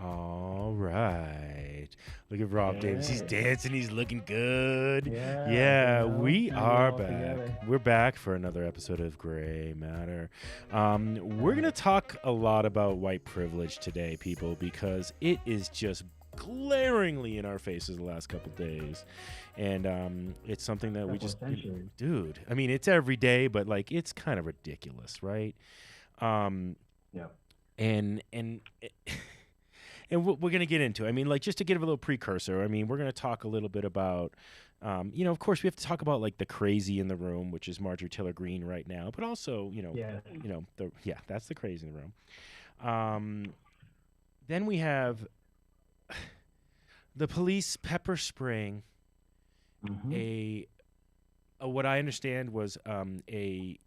All right. Look at Rob Davis. He's Hey. dancing. He's looking good. Yeah, We and we're are all back. together. We're back for another episode of Gray Matter. We're going to talk a lot about white privilege today, people, because it is just glaringly in our faces the last couple days. And it's something that we Couple just, centuries. dude, I mean, it's every day, but like, it's kind of ridiculous, right? Um, Yeah. and and we're going to get into it. I mean, like, just to give a little precursor, I mean, we're going to talk a little bit about, of course, we have to talk about, like, the crazy in the room, which is Marjorie Taylor Greene right now, but also, Yeah. that's the crazy in the room. Then we have the police pepper spraying Mhm. a what I understand was a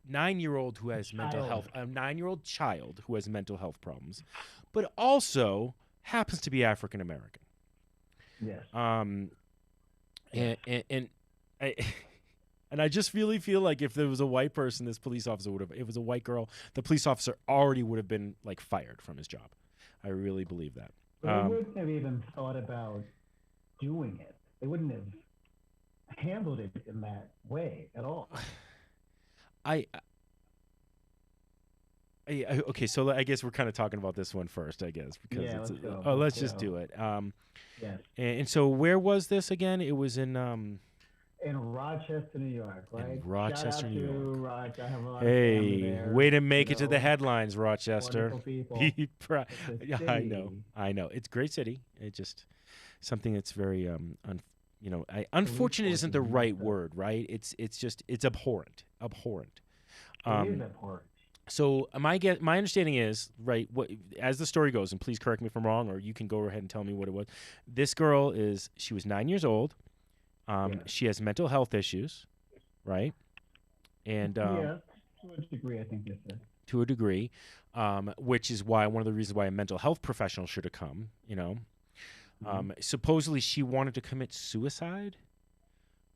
9-year-old who has mental Child. health, a 9-year-old child who has mental health problems, but also happens to be African American. Yes. And I and I just really feel like if there was a white person, this police officer would have. If it was a white girl, the police officer already would have been like fired from his job. I really believe that. But they wouldn't have even thought about doing it. They wouldn't have handled it in that way at all. Okay, so I guess we're kind of talking about this one first, I guess, because Yeah, it's let's go. let's just do it. Yes. And so where was this again? It was in In Rochester, New York, right? Rochester, Shout out New to York. Rochester. I have a lot of family Hey, there. way to make you it to the know, headlines, Rochester. Wonderful people. It's a Yeah, city. I know. It's a great city. It just something that's very unfortunate isn't the forces right matter. word, right? It's just it's abhorrent. Abhorrent. It is abhorrent. So my understanding is, right, what as the story goes, and please correct me if I'm wrong, or you can go ahead and tell me what it was. This girl she was 9 years old. Yeah. She has mental health issues, right? And Yeah, to a degree, I think this is. to a degree, which is why one of the reasons why a mental health professional should have come. Supposedly she wanted to commit suicide.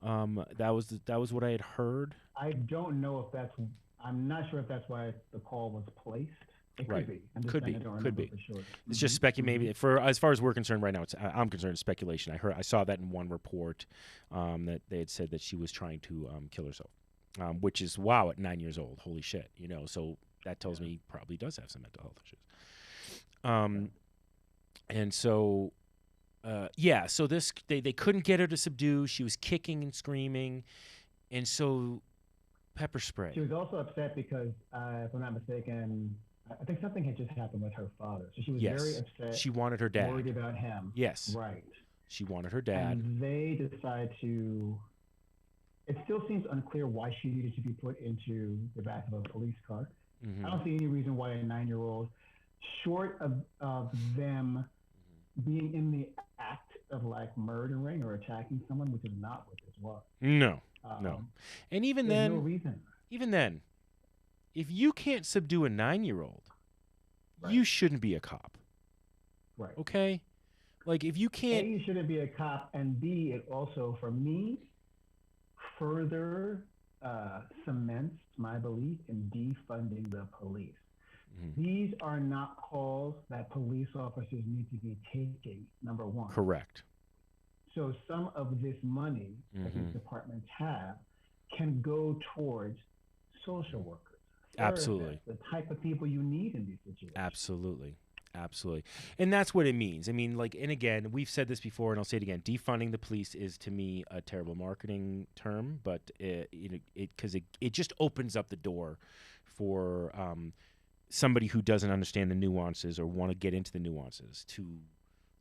That was what I had heard. I don't know if that's. I'm not sure if that's why the call was placed. It Right. could be. I'm just Could saying be. I don't Could remember be. for sure. It's just maybe for as far as we're concerned right now. I'm concerned it's speculation. I saw that in one report that they had said that she was trying to kill herself, which is wow at 9 years old. Holy shit, So that tells me he probably does have some mental health issues. And so. So they couldn't get her to subdue. She was kicking and screaming, and so pepper spray. She was also upset because, if I'm not mistaken, I think something had just happened with her father. So she was very upset. She wanted her dad. Worried about him. Yes. Right. She wanted her dad. And they decide to. It still seems unclear why she needed to be put into the back of a police car. Mhm. I don't see any reason why a 9-year-old, short of them being in the act of like murdering or attacking someone, which is not what this was. No. And even There's then, no reason. if you can't subdue a 9-year-old, Right. you shouldn't be a cop. Right. Okay? Like if you can't. A, you shouldn't be a cop, and B, it also, for me, further cements my belief in defunding the police. Mhm. These are not calls that police officers need to be taking, number one. Correct. So some of this money that these Mhm. departments have can go towards social workers, Absolutely. therapists, the type of people you need in these situations. Absolutely. And that's what it means. I mean, like, and again, we've said this before, and I'll say it again. Defunding the police is, to me, a terrible marketing term, but because it just opens up the door for somebody who doesn't understand the nuances or want to get into the nuances to,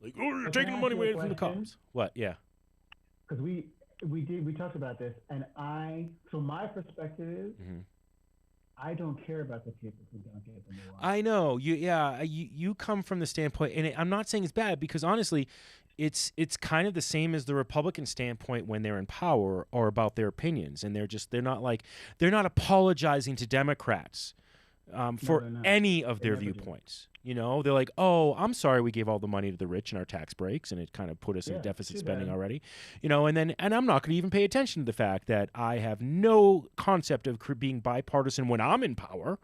like, oh, you're But taking can the I money ask you a away from the question? cops. What? Yeah. Because we talked about this, and so my perspective is, Mhm. I don't care about the people who don't get the nuance. I know you come from the standpoint, and I'm not saying it's bad, because honestly, it's kind of the same as the Republican standpoint when they're in power or about their opinions, and they're not apologizing to Democrats for they're not. any of They their never do. viewpoints. They're like, oh, I'm sorry, we gave all the money to the rich in our tax breaks, and it kind of put us in Yeah, deficit too spending bad. already. And I'm not going to even pay attention to the fact that I have no concept of being bipartisan when I'm in power.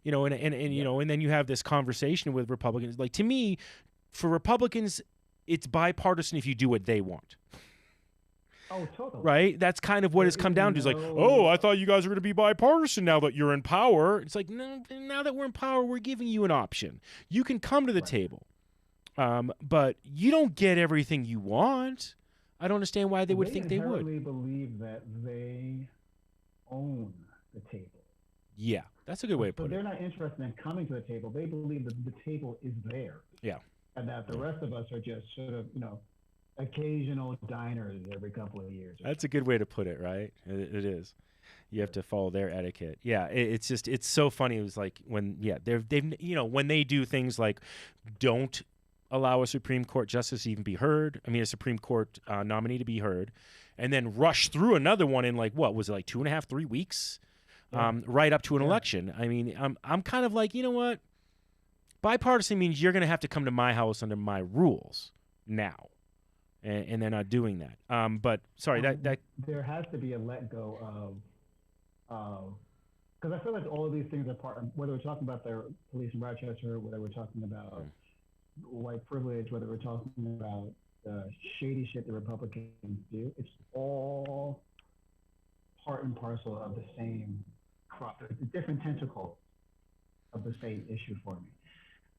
You know, and you know, and then you have this conversation with Republicans. Like, to me, for Republicans, it's bipartisan if you do what they want. Oh, totally. Right? That's kind of what it's come down to. It's like, No. oh, I thought you guys were going to be bipartisan now that you're in power. It's like, no, now that we're in power, we're giving you an option. You can come to the table, but you don't get everything you want. I don't understand why they would think they would. They believe that they own the table. Yeah, that's a good way to put it. They're not interested in coming to the table. They believe that the table is theirs. Yeah. And that the rest of us are just sort of, you know, occasional diners every couple of years. That's a good way to put it, right? It is. You have to follow their etiquette. Yeah, it's just, it's so funny. It was like when, they've you know, when they do things like don't allow a Supreme Court justice to even be heard. I mean, a Supreme Court nominee to be heard, and then rush through another one in like, what was it, like 2.5, 3 weeks, right up to an election. I mean, I'm kind of like, you know what? Bipartisan means you're going to have to come to my house under my rules now. And they're not doing that. But sorry, that there has to be a let go of because I feel like all of these things are part. Whether we're talking about the police in Rochester, whether we're talking about white privilege, whether we're talking about the shady shit the Republicans do, it's all part and parcel of the same crop. It's a different tentacle of the same issue for me.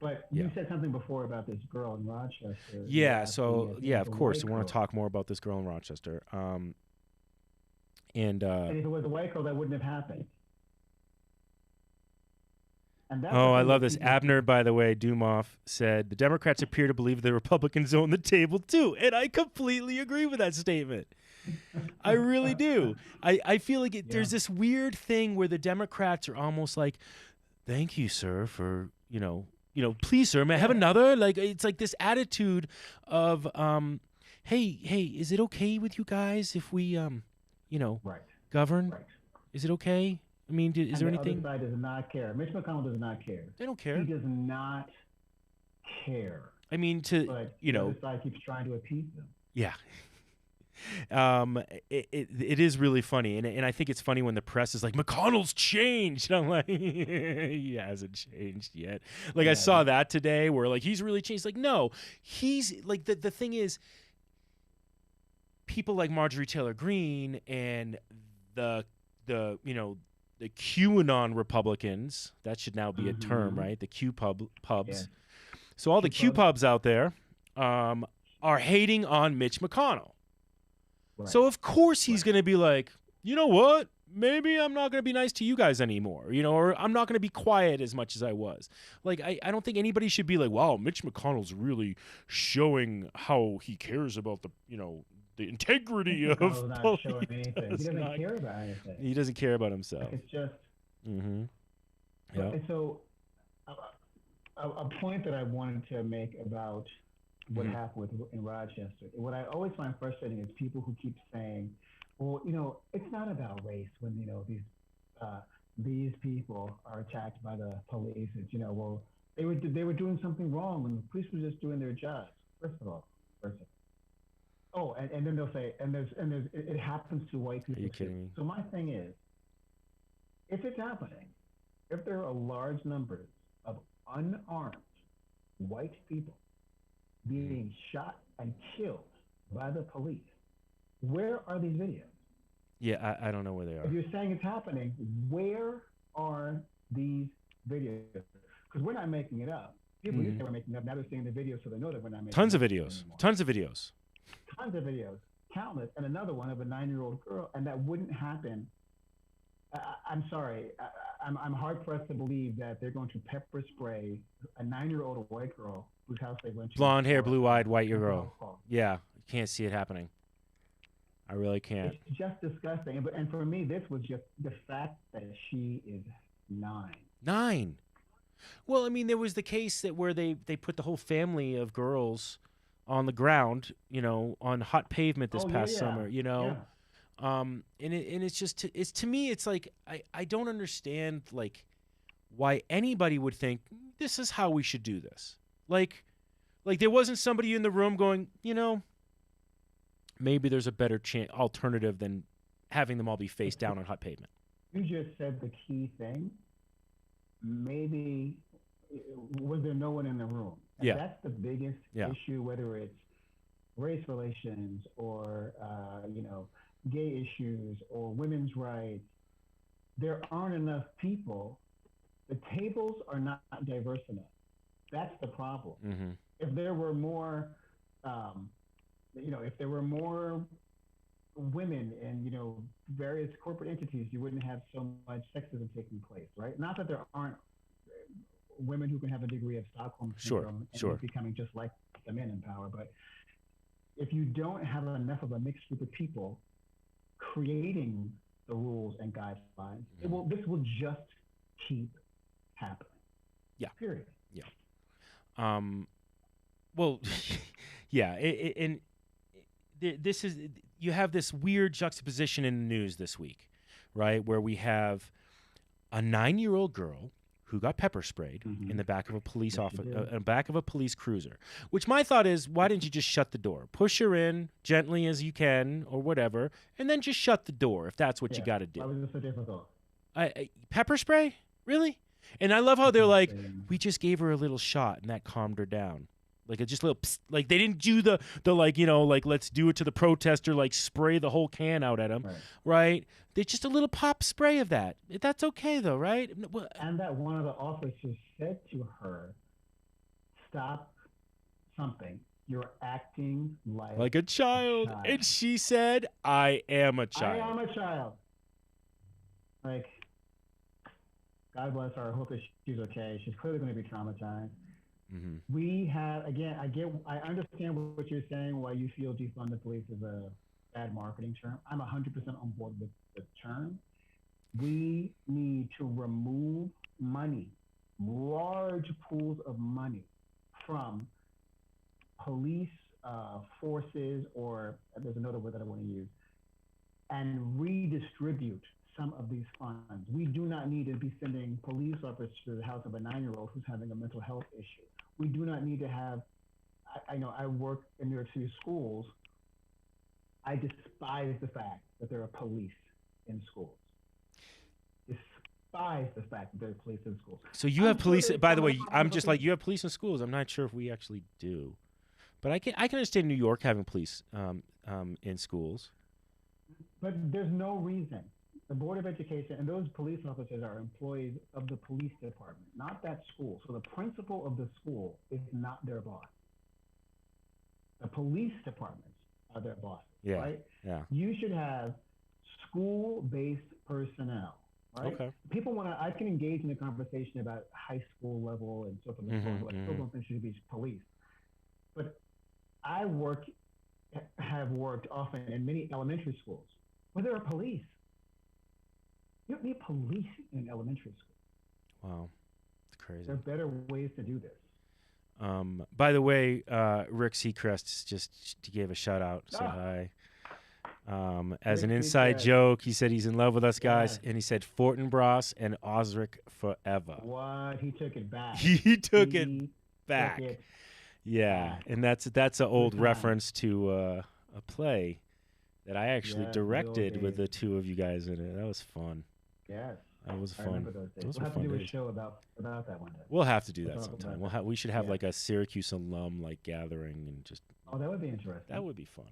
But you said something before about this girl in Rochester. Yeah, so of course, we want to talk more about this girl in Rochester. And if it was a white girl, that wouldn't have happened. And I love this. Abner, by the way, Dumoff said, the Democrats appear to believe the Republicans own the table too. And I completely agree with that statement. I really do. I feel like there's this weird thing where the Democrats are almost like, thank you, sir, for, please, sir, may I have another? Like, it's like this attitude of, hey, is it okay with you guys if we, govern? Right. Is it okay? I mean, is there anything? The other side does not care. Mitch McConnell does not care. They don't care. He does not care. I mean, but the other side keeps trying to appease them. Yeah. It is really funny, and I think it's funny when the press is like, McConnell's changed. And I'm like, he hasn't changed yet. Like, I saw that today where like he's really changed. Like, no, he's like the thing is, people like Marjorie Taylor Greene and the QAnon Republicans, that should now be a term, right? The Q pubs. Yeah. So all the Q pubs out there are hating on Mitch McConnell. Right. So of course he's going to be like, you know what? Maybe I'm not going to be nice to you guys anymore, or I'm not going to be quiet as much as I was. Like, I don't think anybody should be like, wow, Mitch McConnell's really showing how he cares about the integrity of not showing anything. He doesn't care about anything. He doesn't care about himself. It's just. Yeah. And so, a point that I wanted to make about what happened in Rochester. What I always find frustrating is people who keep saying, well, it's not about race when, these people are attacked by the police. It's, well, they were doing something wrong and the police were just doing their jobs. First of all. Oh, and then they'll say, and it happens to white people. Are you kidding me? So my thing is, if it's happening, if there are large numbers of unarmed white people being shot and killed by the police, where are these videos? Yeah, I don't know where they are. If you're saying it's happening, where are these videos? Because we're not making it up. People used to be making it up. Now they're seeing the videos, so they know that we're not making Tons it of videos. Anymore. Tons of videos. Tons of videos. Countless. And another one of a 9-year-old girl. And that wouldn't happen. I'm sorry. I'm hard-pressed to believe that they're going to pepper spray a 9-year-old white girl whose house they went to. Blonde hair, blue-eyed, white girl. Yeah, you can't see it happening. I really can't. It's just disgusting. And for me, this was just the fact that she is 9. 9. Well, I mean, there was the case where they put the whole family of girls on the ground, on hot pavement this past summer, Yeah. And it's just, to me, it's like, I don't understand, like, why anybody would think this is how we should do this. Like there wasn't somebody in the room going, maybe there's a better alternative than having them all be face down on hot pavement. You just said the key thing. maybe was there no one in the room? And Yeah. that's the biggest Yeah. issue, whether it's race relations or gay issues or women's rights. There aren't enough people. The tables are not diverse enough. That's the problem. Mm-hmm. If there were more, if there were more women in various corporate entities, you wouldn't have so much sexism taking place, right? Not that there aren't women who can have a degree of Stockholm syndrome and becoming just like the men in power, but if you don't have enough of a mixed group of people creating the rules and guidelines, this will just keep happening. Yeah. Period. Yeah. Well, yeah. And this is, you have this weird juxtaposition in the news this week, right? Where we have a 9-year-old girl who got pepper sprayed in the back of a police back of a police cruiser. Which my thought is, why didn't you just shut the door? Push her in gently as you can, or whatever, and then just shut the door if that's what you got to do. Why was it so difficult? Pepper spray, really? And I love how they're like, we just gave her a little shot and that calmed her down. Like just a little, psst. Like they didn't do the like, like let's do it to the protester, like spray the whole can out at him, right? They just a little pop spray of that. That's okay though, right? And that one of the officers said to her, "Stop something. You're acting like a child." And she said, "I am a child. I am a child." Like, God bless her. I hope that she's okay. She's clearly going to be traumatized. Mm-hmm. We have, again, I understand what you're saying, why you feel defund the police is a bad marketing term. I'm 100% on board with the term. We need to remove money, large pools of money from police forces, or there's another word that I want to use, and redistribute some of these funds. We do not need to be sending police officers to the house of a 9-year-old who's having a mental health issue. We do not need to have, I know I work in New York City schools. I despise the fact that there are police in schools. Despise the fact that there are police in schools. So you have police, by the way, I'm just like, you have police in schools. I'm not sure if we actually do. But I can understand New York having police in schools. But there's no reason. The Board of Education and those police officers are employees of the police department, not that school. So the principal of the school is not their boss. The police departments are their bosses, right? Yeah. You should have school-based personnel, right? Okay. People I can engage in a conversation about high school level and so forth and so forth. I still don't think should be police. But I have worked often in many elementary schools where there are police. You don't need police in elementary school. Wow, it's crazy. There are better ways to do this. By the way, Rick Seacrest just gave a shout out, say hi. As an inside joke, he said he's in love with us guys, and he said Fortinbras and Osric forever. What? He took it back. He took it back. Yeah, and that's an old reference to a play that I actually directed with the two of you guys in it. That was fun. Yes. That was fun. I remember those days. We'll have to do a show about that one day. We'll have to do that sometime. We should have like a Syracuse alum like gathering and just. Oh, that would be interesting. That would be fun.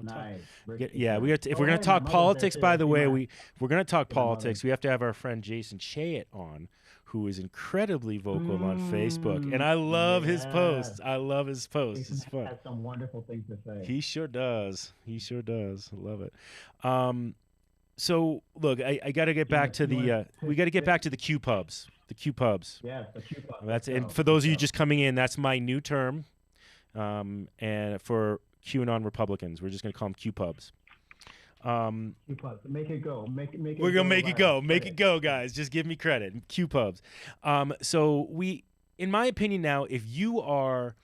Nice. If we're gonna talk politics, by the way, if we're gonna talk politics, we have to have our friend Jason Chayet on, who is incredibly vocal on Facebook, and I love his posts. I love his posts. It's fun. Has some wonderful things to say. He sure does. I love it. So look, I got to get back to we got to get back to the Q pubs. The Q pubs. Yes, the Q pubs. And for those of you just coming in, that's my new term. And for QAnon Republicans, we're just going to call them Q pubs. Q pubs. Make it go. We're gonna make it go. Make it go, guys. Just give me credit. Q pubs. So in my opinion, now, if you are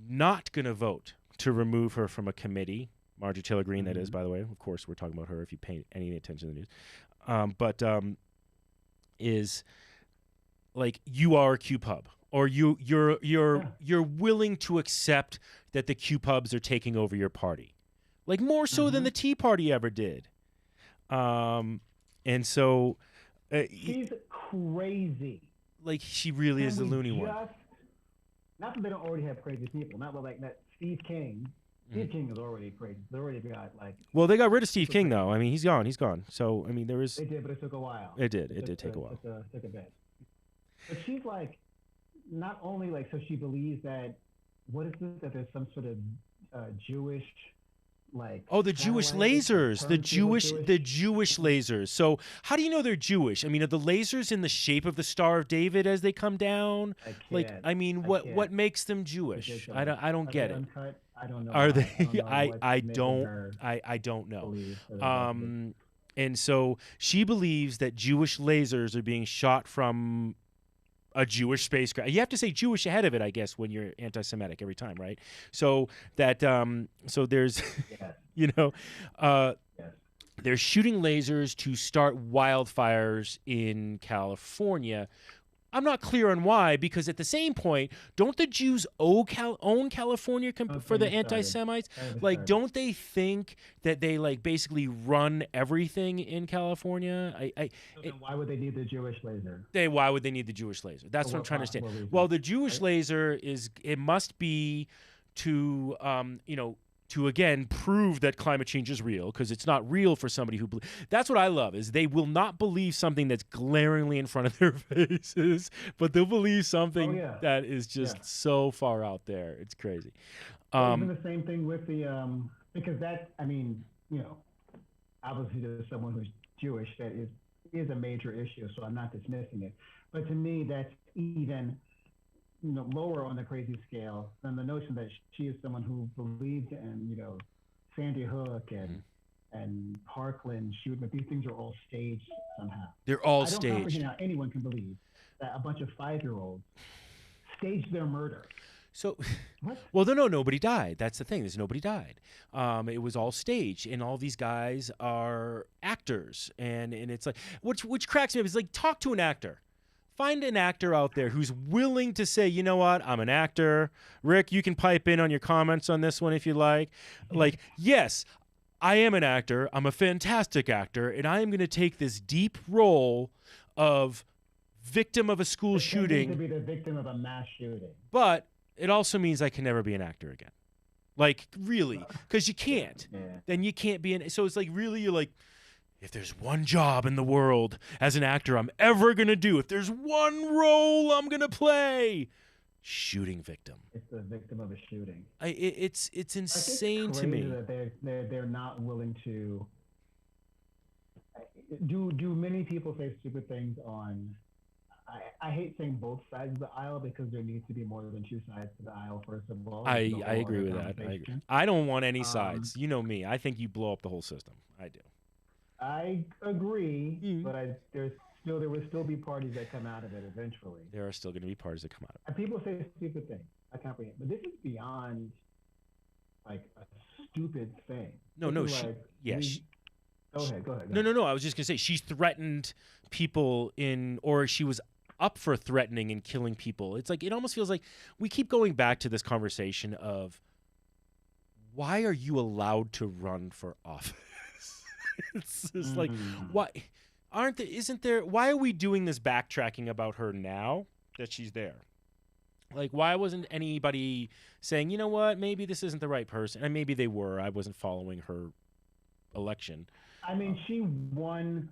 not going to vote to remove her from a committee. Marjorie Taylor Greene, that is, by the way. Of course, we're talking about her if you pay any attention to the news. Is like you are a Q pub, or you're willing to accept that the Q pubs are taking over your party, like more so than the Tea Party ever did. And so she's crazy. Like she really Can is the we loony one. just, not that they don't already have crazy people, not like that Steve King. Mhm. Steve King is already crazy. They already got like Well, they got rid of Steve super King crazy. though. I mean, he's gone. He's gone. So I mean, there is. They did, but it took a while. It did. It did take a while. Took a bit. But she's like, not only like, so she believes that, what is this, that there's some sort of Jewish, like, Oh, the Jewish satellite, lasers, the turntable Jewish lasers. So, how do you know they're Jewish? I mean, are the lasers in the shape of the Star of David as they come down? I Like, can't. I mean, I what can't. makes them Jewish? Ridiculous. I don't Are get they it. uncut? I don't know Are why. I they? don't know what's making her I don't know. believe that they're Jewish. And so she believes that Jewish lasers are being shot from a Jewish spacecraft. You have to say Jewish ahead of it, I guess, when you're anti-Semitic every time, right? So that so there's Yes. you know, Yes. they're shooting lasers to start wildfires in California. I'm not clear on why, because at the same point, don't the Jews own California for the Don't get me started. anti-Semites? Don't get me Like, started. don't they think that they like basically run everything in California? So then why would they need the Jewish laser? Why would they need the Jewish laser? That's For what I'm what trying to understand. possible reason, Well, the Jewish right? laser it must be to to again prove that climate change is real, because it's not real for somebody who that's what I love, is they will not believe something that's glaringly in front of their faces, but they'll believe something yeah. that is just Yeah. so far out there. It's crazy. Well, even the same thing with the because that, I mean, obviously there's someone who's Jewish that is a major issue, so I'm not dismissing it. But to me, that's even lower on the crazy scale than the notion that she is someone who believed in Sandy Hook and Parkland shooting, but these things are all staged somehow. They're all I don't staged. comprehend how anyone can believe that a bunch of 5-year-olds staged their murder. So, What? well, no, nobody died. That's the thing. There's nobody died. It was all staged, and all these guys are actors, and it's like, which cracks me up is like, talk to an actor. Find an actor out there who's willing to say, you know what, I'm an actor. Rick, you can pipe in on your comments on this one if you like. Like, yes, I am an actor. I'm a fantastic actor, and I am going to take this deep role of victim of a school Pretending shooting. to be the victim of a mass shooting. But it also means I can never be an actor again. Like, really, because you can't. Yeah. Then you can't be in. So it's like, really, you're like, if there's one job in the world as an actor I'm ever going to do, if there's one role I'm going to play, shooting victim. It's the victim of a shooting. It's insane It's to crazy me. that they're not willing to do many people say stupid things on I hate saying both sides of the aisle, because there needs to be more than two sides to the aisle, first of all. I It's a whole agree other with that. I agree. conversation. I don't want any sides. You know me. I think you blow up the whole system. I do. I agree, Mm. but there will still be parties that come out of it eventually. There are still going to be parties that come out of it. And people say stupid things. I comprehend, but this is beyond like a stupid thing. No, This no, is she, like, yeah, we- she, Go ahead. Go ahead. no. I was just gonna say she's threatened people or she was up for threatening and killing people. It's like, it almost feels like we keep going back to this conversation of, why are you allowed to run for office? It's just like, why why are we doing this backtracking about her now that she's there? Like, why wasn't anybody saying, you know what, maybe this isn't the right person? And maybe they were. I wasn't following her election. I mean, she won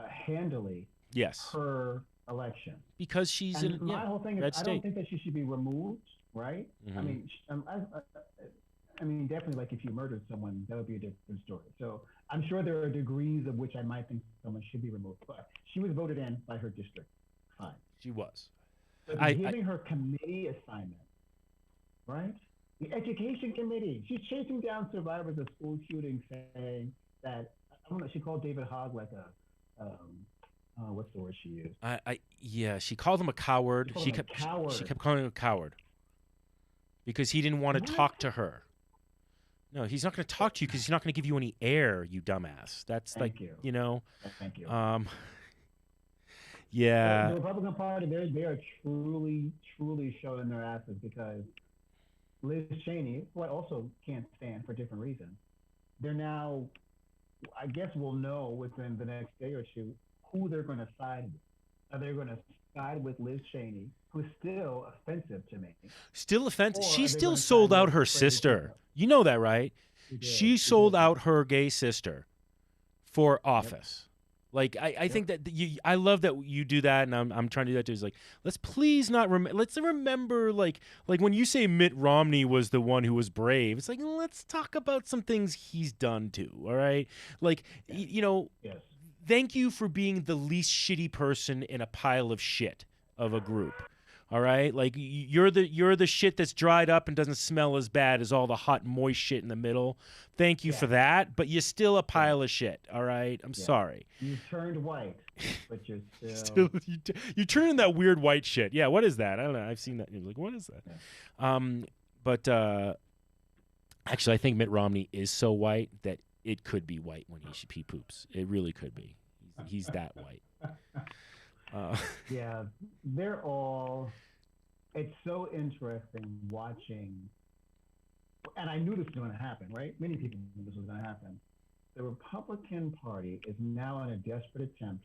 handily Yes, her election. because she's And in my whole thing is, red I state. don't think that she should be removed, right? I Mhm. mean, I mean, definitely, like if you murdered someone, that would be a different story. So I'm sure there are degrees of which I might think someone should be removed, but she was voted in by her district. Fine. She was. But I- giving her committee assignment, right? The education committee. She's chasing down survivors of school shootings, saying that, I don't know, she called David Hogg like what's the word she used? Yeah, she called him a coward. She called him a coward. She kept calling him a coward because he didn't want to What? talk to her. No, he's not going to talk to you because he's not going to give you any air, you dumbass. That's Thank like, you. Thank you. Yeah. The Republican Party, they are truly, truly showing their asses, because Liz Cheney, who I also can't stand for different reasons, they're now, I guess we'll know within the next day or two who they're going to side with. Are they going to side with Liz Cheney, who's still offensive to me, Still offensive. or She are they going still to side sold out with her Freddie sister. Singleton? You know that, right? She did. She She did. sold out her gay sister for Yep. office. Like I Yep. think that I love that you do that, and I'm trying to do that too. Is like, let's please not let's remember like when you say Mitt Romney was the one who was brave. It's like, let's talk about some things he's done too. All right, like Yes. you know, Yes. thank you for being the least shitty person in a pile of shit of a group. All right, like you're the shit that's dried up and doesn't smell as bad as all the hot moist shit in the middle. Thank you for Yes. that, but you're still a Yes. pile of shit. All right, I'm Yes. sorry. You turned white, but you're Still, still. you turn in that weird white shit. Yeah, what is that? I don't know. I've seen that. You're like, what is that? Yeah. But actually, I think Mitt Romney is so white that it could be white when he poops. It really could be. He's that white. Yeah, they're all. It's so interesting watching, and I knew this was going to happen, right? Many people knew this was going to happen. The Republican Party is now in a desperate attempt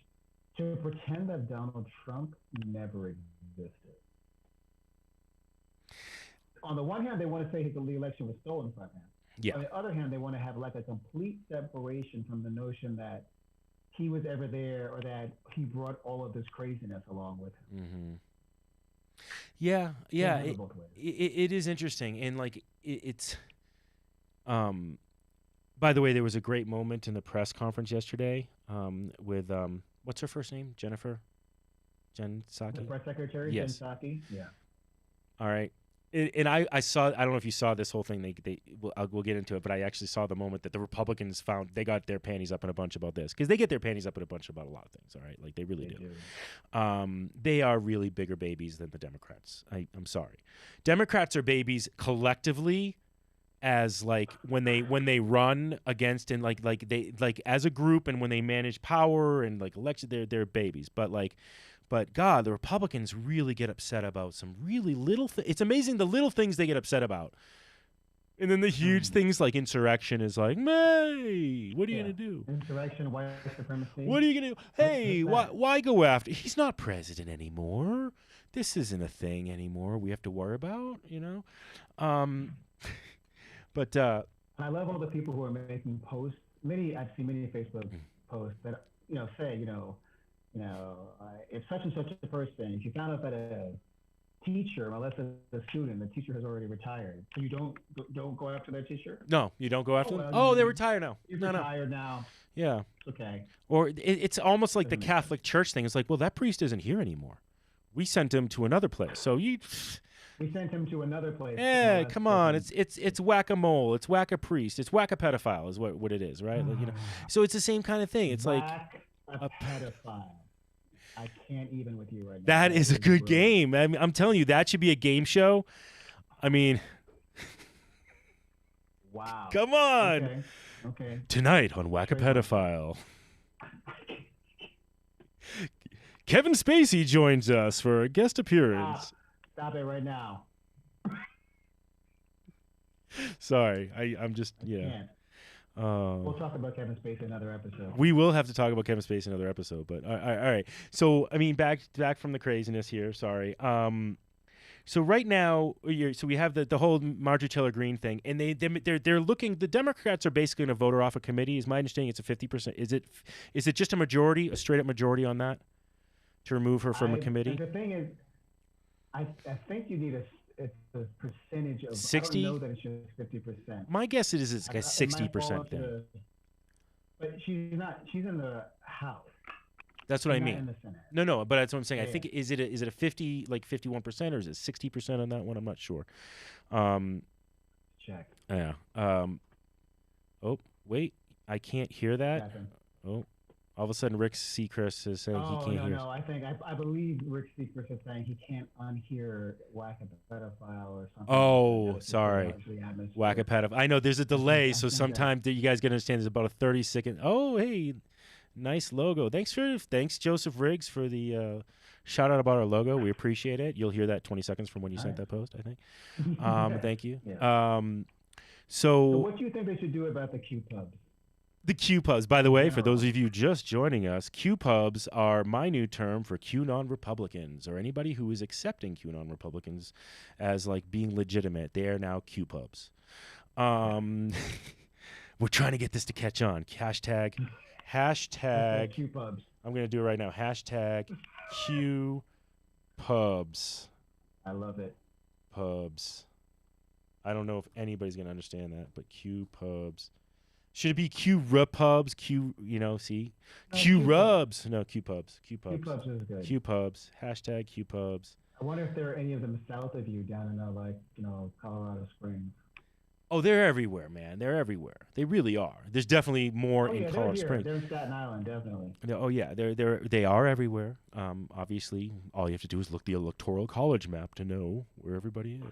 to pretend that Donald Trump never existed. On the one hand, they want to say the election was stolen from him. Yeah. On the other hand, they want to have like a complete separation from the notion that he was ever there or that he brought all of this craziness along with him. Mm-hmm. Yeah. It both ways. It is interesting, and like it's. By the way, there was a great moment in the press conference yesterday with what's her first name? Jennifer? Jen The Psaki? press secretary, Yes. Jen Psaki. Yeah. All right. And I saw, I don't know if you saw this whole thing. We'll get into it, but I actually saw the moment that the Republicans found they got their panties up in a bunch about this, because they get their panties up in a bunch about a lot of things. All right, like they really They do. They are really bigger babies than the Democrats. I'm sorry. Democrats are babies collectively, as like when they run against and like they like as a group, and when they manage power and like election, they're babies. But God, the Republicans really get upset about some really little things. It's amazing the little things they get upset about. And then the huge things like insurrection is like, May, what are you going to do? Insurrection, white supremacy. What are you going to do? Hey, why go after? He's not president anymore. This isn't a thing anymore we have to worry about, you know? But And I love all the people who are making posts. I've seen many Facebook posts that, say, if such and such a person, if you found out that a teacher molested a student, the teacher has already retired. So you don't go after that teacher? no, you don't go after them? well, They're retired now. You're No. retired now. Yeah. It's okay. Or it's almost like the Doesn't make Catholic Church thing. It's like, well, that priest isn't here anymore. We sent him to another place. So We sent him to another place. yeah, come on. It's whack-a-mole. It's whack-a-priest. It's whack-a-pedophile is what it is, right? Like, so it's the same kind of thing. It's like a pedophile. I can't even with you right now. that is a good brilliant. game. I'm telling you, that should be a game show. I mean, Wow. come on. Okay. Tonight on Whack-a-Pedophile. Kevin Spacey joins us for a guest appearance. Stop it right now. Sorry, I'm just Can't. We'll talk about Kevin Spacey in another episode. We will have to talk about Kevin Spacey in another episode, but all right. So I mean, back from the craziness here. Sorry. So right now, so we have the whole Marjorie Taylor Greene thing, and they're looking. The Democrats are basically going to vote her off a committee. Is my understanding? It's a 50%. Is it just a majority, a straight up majority on that, to remove her from a committee? The thing is, I think you need it's a percentage of 60? I don't know that it's just 50%. My guess is it's like a 60% thing. But she's not. She's in the House. That's what I She's not mean. in the Senate. No, but that's what I'm saying. I Yeah, think is it a 50, like 51%, or is it 60% on that one? I'm not sure. Check. Yeah. Oh, wait. I can't hear that. Checking. Oh, all of a sudden Rick Seacrest is saying he can't hear. No. I believe Rick Seacrest is saying he can't unhear Whack-a-Pedophile or something. Oh, Like that. sorry. Whack-a-pedophile. I know there's a delay, so sometimes you guys gotta understand there's about a 30-second. Oh, hey, nice logo. Thanks Joseph Riggs for the shout out about our logo. We appreciate it. You'll hear that 20 seconds from when you sent that post, I think. Thank you. Yeah. So So what do you think they should do about the Q pubs? The Q pubs, by the way, for those general. of you just joining us, Q pubs are my new term for QAnon Republicans, or anybody who is accepting QAnon Republicans as like being legitimate. They are now Q pubs. Yeah. We're trying to get this to catch on. Hashtag, Hashtag hashtag. Q pubs. I'm gonna do it right now. Hashtag Q pubs. I love it. Pubs. I don't know if anybody's gonna understand that, but Q pubs. Should it be Q pubs? Q, see? No, Q Q pubs. rubs. No, Q pubs. Q Q pubs. pubs is good. Q pubs. Hashtag Q pubs. I wonder if there are any of them south of you down in Colorado Springs. Oh, they're everywhere, man. They're everywhere. They really are. There's definitely more Oh in yeah, they're Colorado here. Springs. They're in Staten Island, definitely. Oh yeah, they are everywhere. Obviously, all you have to do is look the electoral college map to know where everybody is.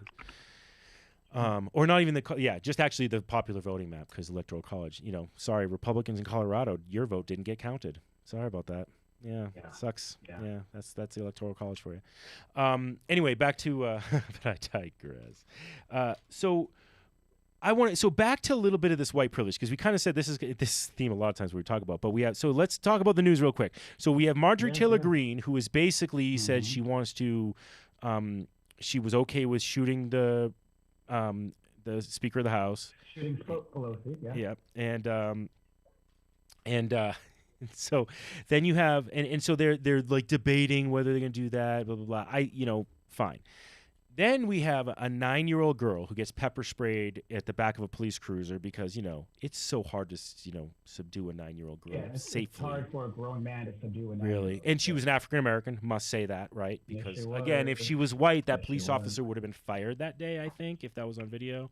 Or not even just actually the popular voting map, because electoral college. Sorry, Republicans in Colorado, your vote didn't get counted. Sorry about that. Yeah, Yeah. sucks. Yeah. Yeah, that's the electoral college for you. Anyway, back to but I digress. So back to a little bit of this white privilege, because we kind of said this is this theme a lot of times we talk about, but let's talk about the news real quick. So we have Marjorie Taylor Greene, who has basically said she wants to, she was okay with shooting the Speaker of the House. Shooting Pelosi, yeah. Yeah, and so then you have and so they're like debating whether they're gonna do that, blah blah blah. Fine. Then we have a 9-year-old girl who gets pepper sprayed at the back of a police cruiser because, it's so hard to, subdue a 9-year-old girl safely. It's hard for a grown man to subdue a 9-year-old. Really. And she was an African American, must say that, right? Yes, Because, she again, if was. she was white, that Yes, she police was. officer would have been fired that day, I think, if that was on video.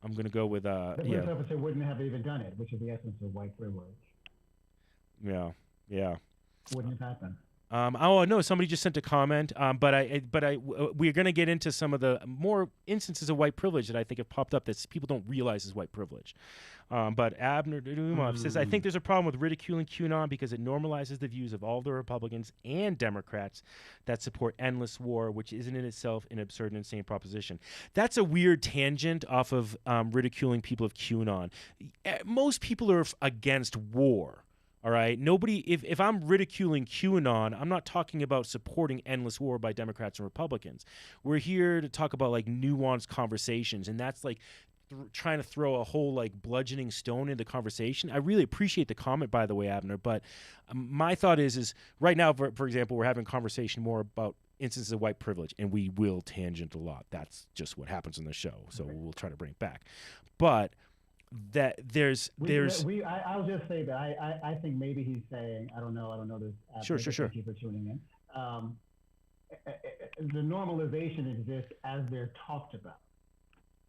I'm going to go with, The police officer wouldn't have even done it, which is the essence of white privilege. Yeah. Wouldn't have happened. Oh no! Somebody just sent a comment, but we're going to get into some of the more instances of white privilege that I think have popped up that people don't realize is white privilege. But Abner Dumov says, I think there's a problem with ridiculing QAnon because it normalizes the views of all the Republicans and Democrats that support endless war, which isn't in itself an absurd and insane proposition. That's a weird tangent off of ridiculing people of QAnon. Most people are against war. All right. Nobody. If I'm ridiculing QAnon, I'm not talking about supporting endless war by Democrats and Republicans. We're here to talk about like nuanced conversations, and that's like trying to throw a whole like bludgeoning stone into the conversation. I really appreciate the comment, by the way, Abner. But my thought is right now, for example, we're having a conversation more about instances of white privilege, and we will tangent a lot. That's just what happens in the show. So we'll try to bring it back, but. That I'll just say that I think maybe he's saying, I don't know this. Sure. Thank you for tuning in. The normalization exists as they're talked about.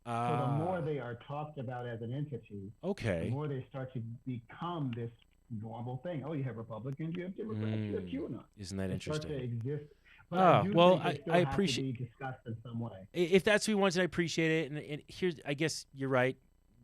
So the more they are talked about as an entity, the more they start to become this normal thing. Oh, you have Republicans, you have Democrats, you have QAnon. Isn't that interesting? Start to exist. But I appreciate. Have to be discussed in some way. If that's what he wants, I appreciate it. And here's, I guess you're right.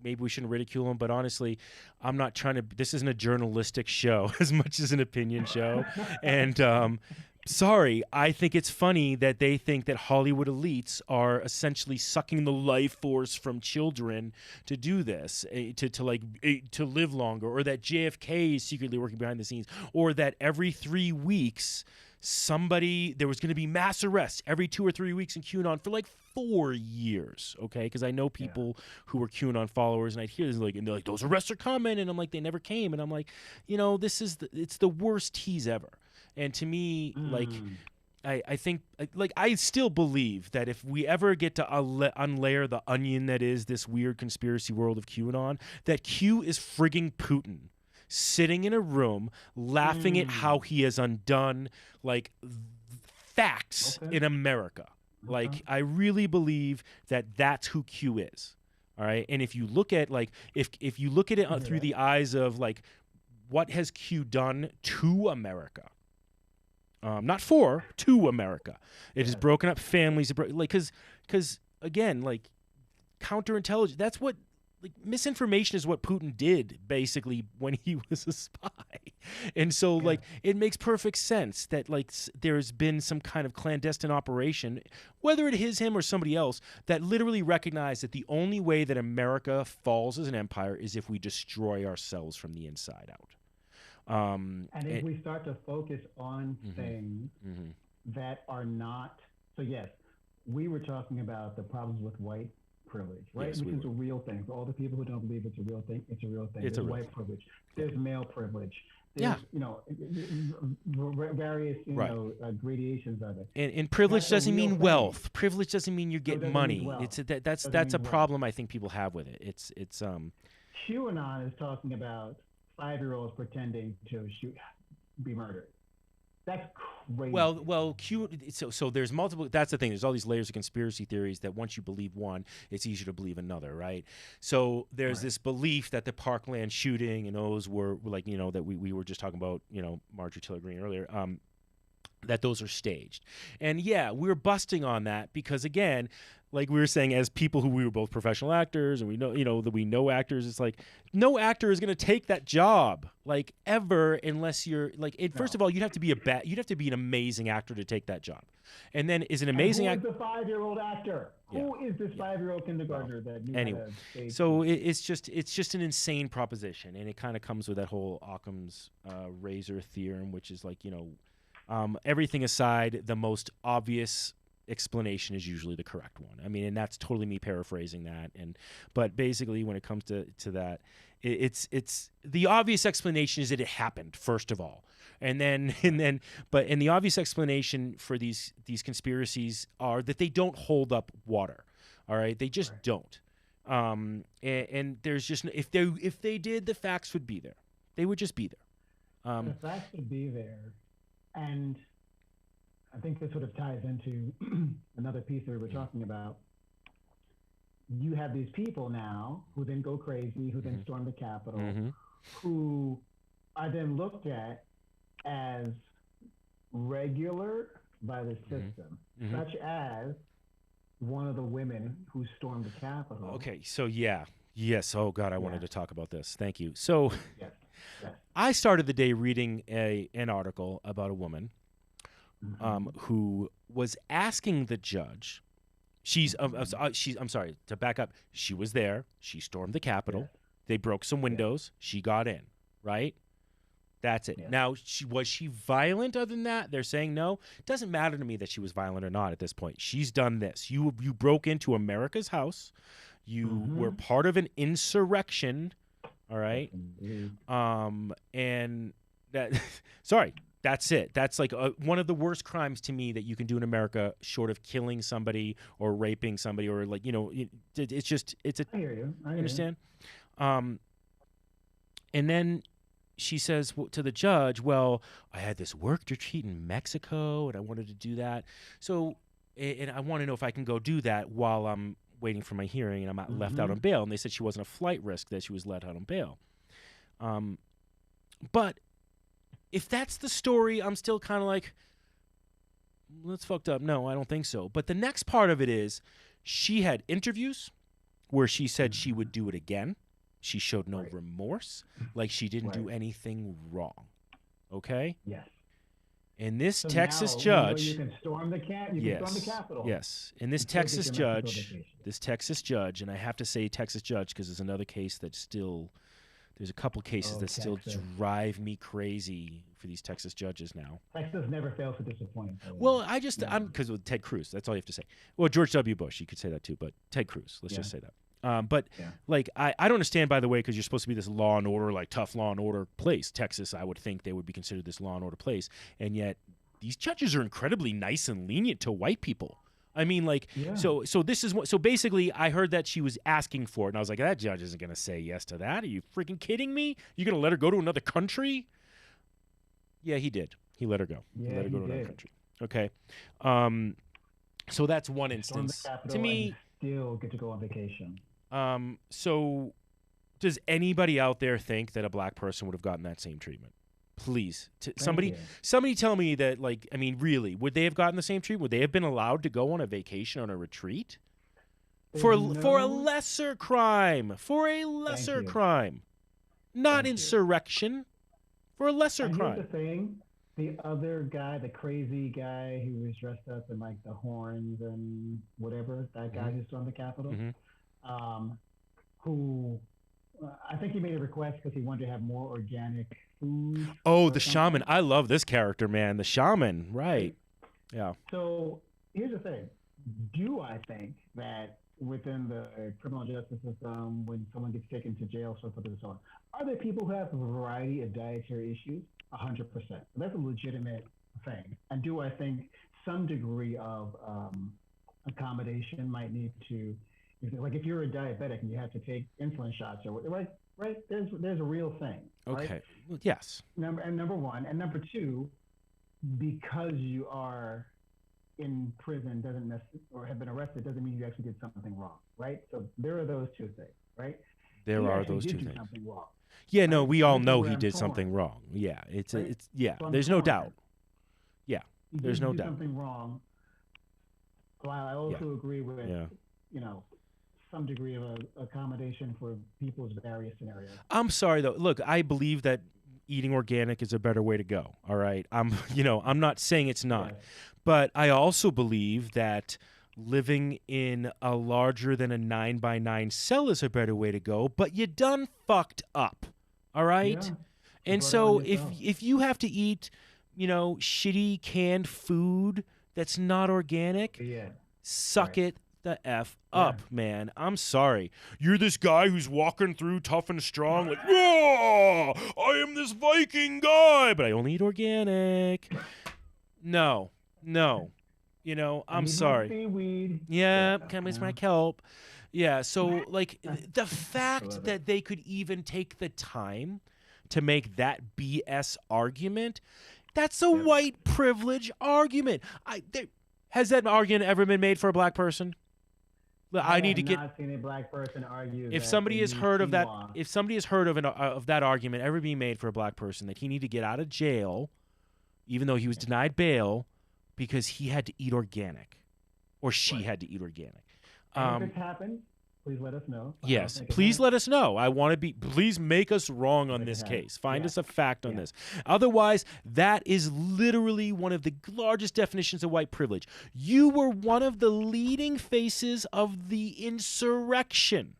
Maybe we shouldn't ridicule him, but honestly, I'm not trying to. This isn't a journalistic show as much as an opinion show. And sorry, I think it's funny that they think that Hollywood elites are essentially sucking the life force from children to do this, to live longer, or that JFK is secretly working behind the scenes, or that every 3 weeks there was going to be mass arrests every 2 or 3 weeks in QAnon for like 4 years, okay? Because I know people who were QAnon followers, and I'd hear this and they're like, those arrests are coming, and I'm like, they never came, and I'm like, it's the worst tease ever. And to me, I think, I still believe that if we ever get to unlayer the onion that is this weird conspiracy world of QAnon, that Q is frigging Putin, sitting in a room laughing at how he has undone facts in America. I really believe that that's who Q is. All right. And if you look at if you look at it through the eyes of what has Q done to America, not to America, it has broken up families, because again, counterintelligence, that's what like misinformation is what Putin did basically when he was a spy. And so like it makes perfect sense that like there's been some kind of clandestine operation, whether it is him or somebody else, that literally recognized that the only way that America falls as an empire is if we destroy ourselves from the inside out. And if we start to focus on things that are not, so yes, we were talking about the problems with white privilege, right? Yes, Which is a real thing. For all the people who don't believe it's a real thing, it's a real thing. It's There's a real white thing. privilege. There's male privilege. There's, you know, various, you know, gradations of it. And privilege That's a doesn't real mean thing. wealth. Privilege doesn't mean you're getting doesn't money. mean wealth. It's that's Doesn't a mean wealth. problem I think people have with it. It's QAnon is talking about 5-year-olds pretending to be murdered. That's crazy. Well, so there's multiple. That's the thing. There's all these layers of conspiracy theories that once you believe one, it's easier to believe another, right? So there's this belief that the Parkland shooting and those were like, you know, that we were just talking about, you know, Marjorie Taylor Greene earlier. That those are staged. And yeah, we're busting on that because again, like we were saying, as people who we were both professional actors and we know, you know, that we know actors, it's like no actor is going to take that job like ever unless you're like, first of all, you'd have to be an amazing actor to take that job. And then is an amazing actor. Who is the 5-year-old actor? Who is this 5-year-old kindergartner that knew anyway, how to stage so it's just an insane proposition. And it kind of comes with that whole Occam's razor theorem, which is like, you know, everything aside, the most obvious explanation is usually the correct one. I mean, and that's totally me paraphrasing that. But basically, when it comes to that, it's the obvious explanation is that it happened first of all, and the obvious explanation for these conspiracies are that they don't hold up water. All right, they just don't. And there's just if they did, the facts would be there. They would just be there. The facts would be there. And I think this sort of ties into another piece that we were talking about. You have these people now who then go crazy, who then storm the Capitol, who are then looked at as regular by the system, such as one of the women who stormed the Capitol. Okay, so yes. Oh God, I wanted to talk about this. Thank you. So. Yes. I started the day reading an article about a woman who was asking the judge. I'm sorry to back up. She was there. She stormed the Capitol. Yes. They broke some windows. Yes. She got in. Right. That's it. Yes. Now, was she violent? Other than that, they're saying no. It doesn't matter to me that she was violent or not at this point. She's done this. You broke into America's house. You were part of an insurrection. All right. And that, sorry, that's it. That's like one of the worst crimes to me that you can do in America, short of killing somebody or raping somebody or like, you know, it's a, I hear you. I understand? And then she says to the judge, well, I had this work retreat in Mexico and I wanted to do that. So, and I want to know if I can go do that while I'm waiting for my hearing and I'm left out on bail. And they said she wasn't a flight risk, that she was let out on bail. But if that's the story, I'm still kind of like, that's fucked up. No, I don't think so. But the next part of it is she had interviews where she said she would do it again. She showed no remorse, like she didn't do anything wrong. Okay? Yes. And this so Texas now, judge, you can storm the Capitol. Yes, and this Texas judge, and I have to say Texas judge because there's another case that still, there's a couple cases that still drive me crazy for these Texas judges now. Texas never fails to disappoint. Well, I'm because with Ted Cruz, that's all you have to say. Well, George W. Bush, you could say that too, but Ted Cruz, let's just say that. But like I don't understand, by the way, because you're supposed to be this law and order, like tough law and order place. Texas, I would think they would be considered this law and order place, and yet these judges are incredibly nice and lenient to white people. I mean, like, so this is what. So basically, I heard that she was asking for it, and I was like, that judge isn't going to say yes to that. Are you freaking kidding me? You're going to let her go to another country? Yeah, he did. He let her go. Yeah, he let her go to another did. country. Okay. So that's one instance. To me, still get to go on vacation. So does anybody out there think that a black person would have gotten that same treatment? Please, somebody tell me that, like, I mean, really, would they have gotten the same treatment? Would they have been allowed to go on a vacation, on a retreat? for There's for a no. lesser crime, Thank you. not Thank you. insurrection, for a lesser And here's the crime. thing: the other guy, the crazy guy who was dressed up in like the horns and whatever, that guy Hmm. who stormed the Capitol, Hmm. um, who I think he made a request because he wanted to have more organic food Oh, or the shaman. something, I love this character, man. The shaman, right? right? Yeah. So here's the thing: do I think that within the criminal justice system, when someone gets taken to jail, so forth and so on, are there people who have a variety of dietary issues? 100%. That's a legitimate thing. And do I think some degree of accommodation might need to, like if you're a diabetic and you have to take insulin shots or right, right, there's a real thing, right? Okay. Well, yes. Number one, and number two, because you are in prison doesn't or have been arrested doesn't mean you actually did something wrong, right? So there are those two things, right? There He are actually those two did do things. something wrong, Yeah, no, right? we And all this is know where he I'm did torn, something wrong. Yeah, right? yeah, So I'm there's no torn. doubt. Yeah, He there's did no do doubt. something wrong. While I Yeah, also agree with, yeah. you know, some degree of accommodation for people's various scenarios. I'm sorry though. Look, I believe that eating organic is a better way to go. All right. I'm not saying it's not. Yes. But I also believe that living in a larger than a 9 by 9 cell is a better way to go, but you done fucked up. All right? Yeah. You And brought it on so if yourself. if you have to eat, shitty canned food that's not organic, Yeah. suck Right. it the F Yeah. up, man. I'm sorry. You're this guy who's walking through tough and strong, like, oh, I am this Viking guy, but I only eat organic. No, no. I I'm need my sorry. seaweed. Yeah, Yeah. can't You waste my know. kelp. Yeah, so like I the fact love it. that they could even take the time to make that BS argument, that's a Yep. white privilege argument. Has that argument ever been made for a black person? I need have to get not seen a black person argue if that they somebody has need heard of that quinoa. if somebody has heard of that argument ever being made for a black person that he need to get out of jail even though he was denied bail because he had to eat organic or she Right. had to eat organic. And if it's happened, please let us know. I don't Yes, think it please has. let us know. I want to be. Please make us wrong on Like it this has. case. Find Yeah. us a fact on Yeah. this. Otherwise, that is literally one of the largest definitions of white privilege. You were one of the leading faces of the insurrection.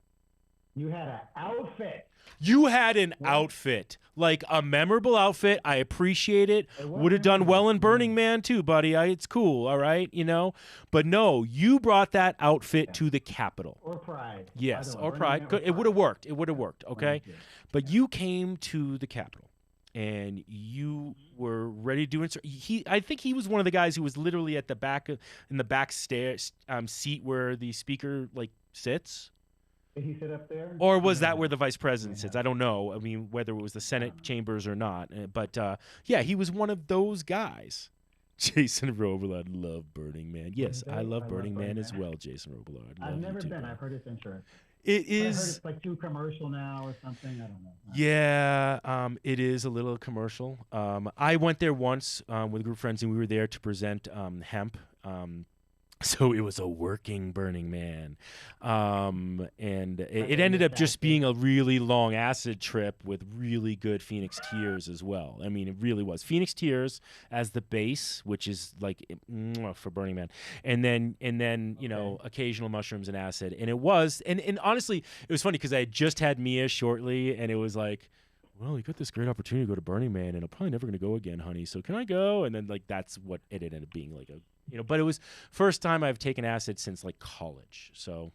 You had an outfit. You had an What? outfit, like a memorable outfit. I appreciate it. It was Would have done well in memorable. Burning Man too, buddy. It's cool, all right, But no, you brought that outfit Yeah. to the Capitol. Or pride. Yes, Either or one. pride. Burning Man or It would have pride. worked. It would have worked. Okay, Thank you. but you came to the Capitol, and you were ready to do it. I think he was one of the guys who was literally at the back in the back stairs seat where the speaker like sits. Did he sit up there? Or was No. that where the vice president Yeah. sits? I don't know. I mean, whether it was the Senate chambers or not. But yeah, he was one of those guys. Jason Robillard loved Burning Man. Yes, I love Burning Man as well, Jason Robillard. I've Love never you too, been. bro. I've heard it's interesting. It But I heard is. it's like too commercial now or something. I don't know. Yeah, it is a little commercial. I went there once with a group of friends, and we were there to present hemp. So it was a working Burning Man. And it ended up just being a really long acid trip with really good Phoenix Tears as well. I mean, it really was. Phoenix Tears as the base, which is like for Burning Man. And then occasional mushrooms and acid. And it was, and honestly, it was funny because I had just had Mia shortly, and it was like, well, you got this great opportunity to go to Burning Man, and I'm probably never going to go again, honey. So can I go? And then like that's what it ended up being like but it was first time I've taken acid since like college. So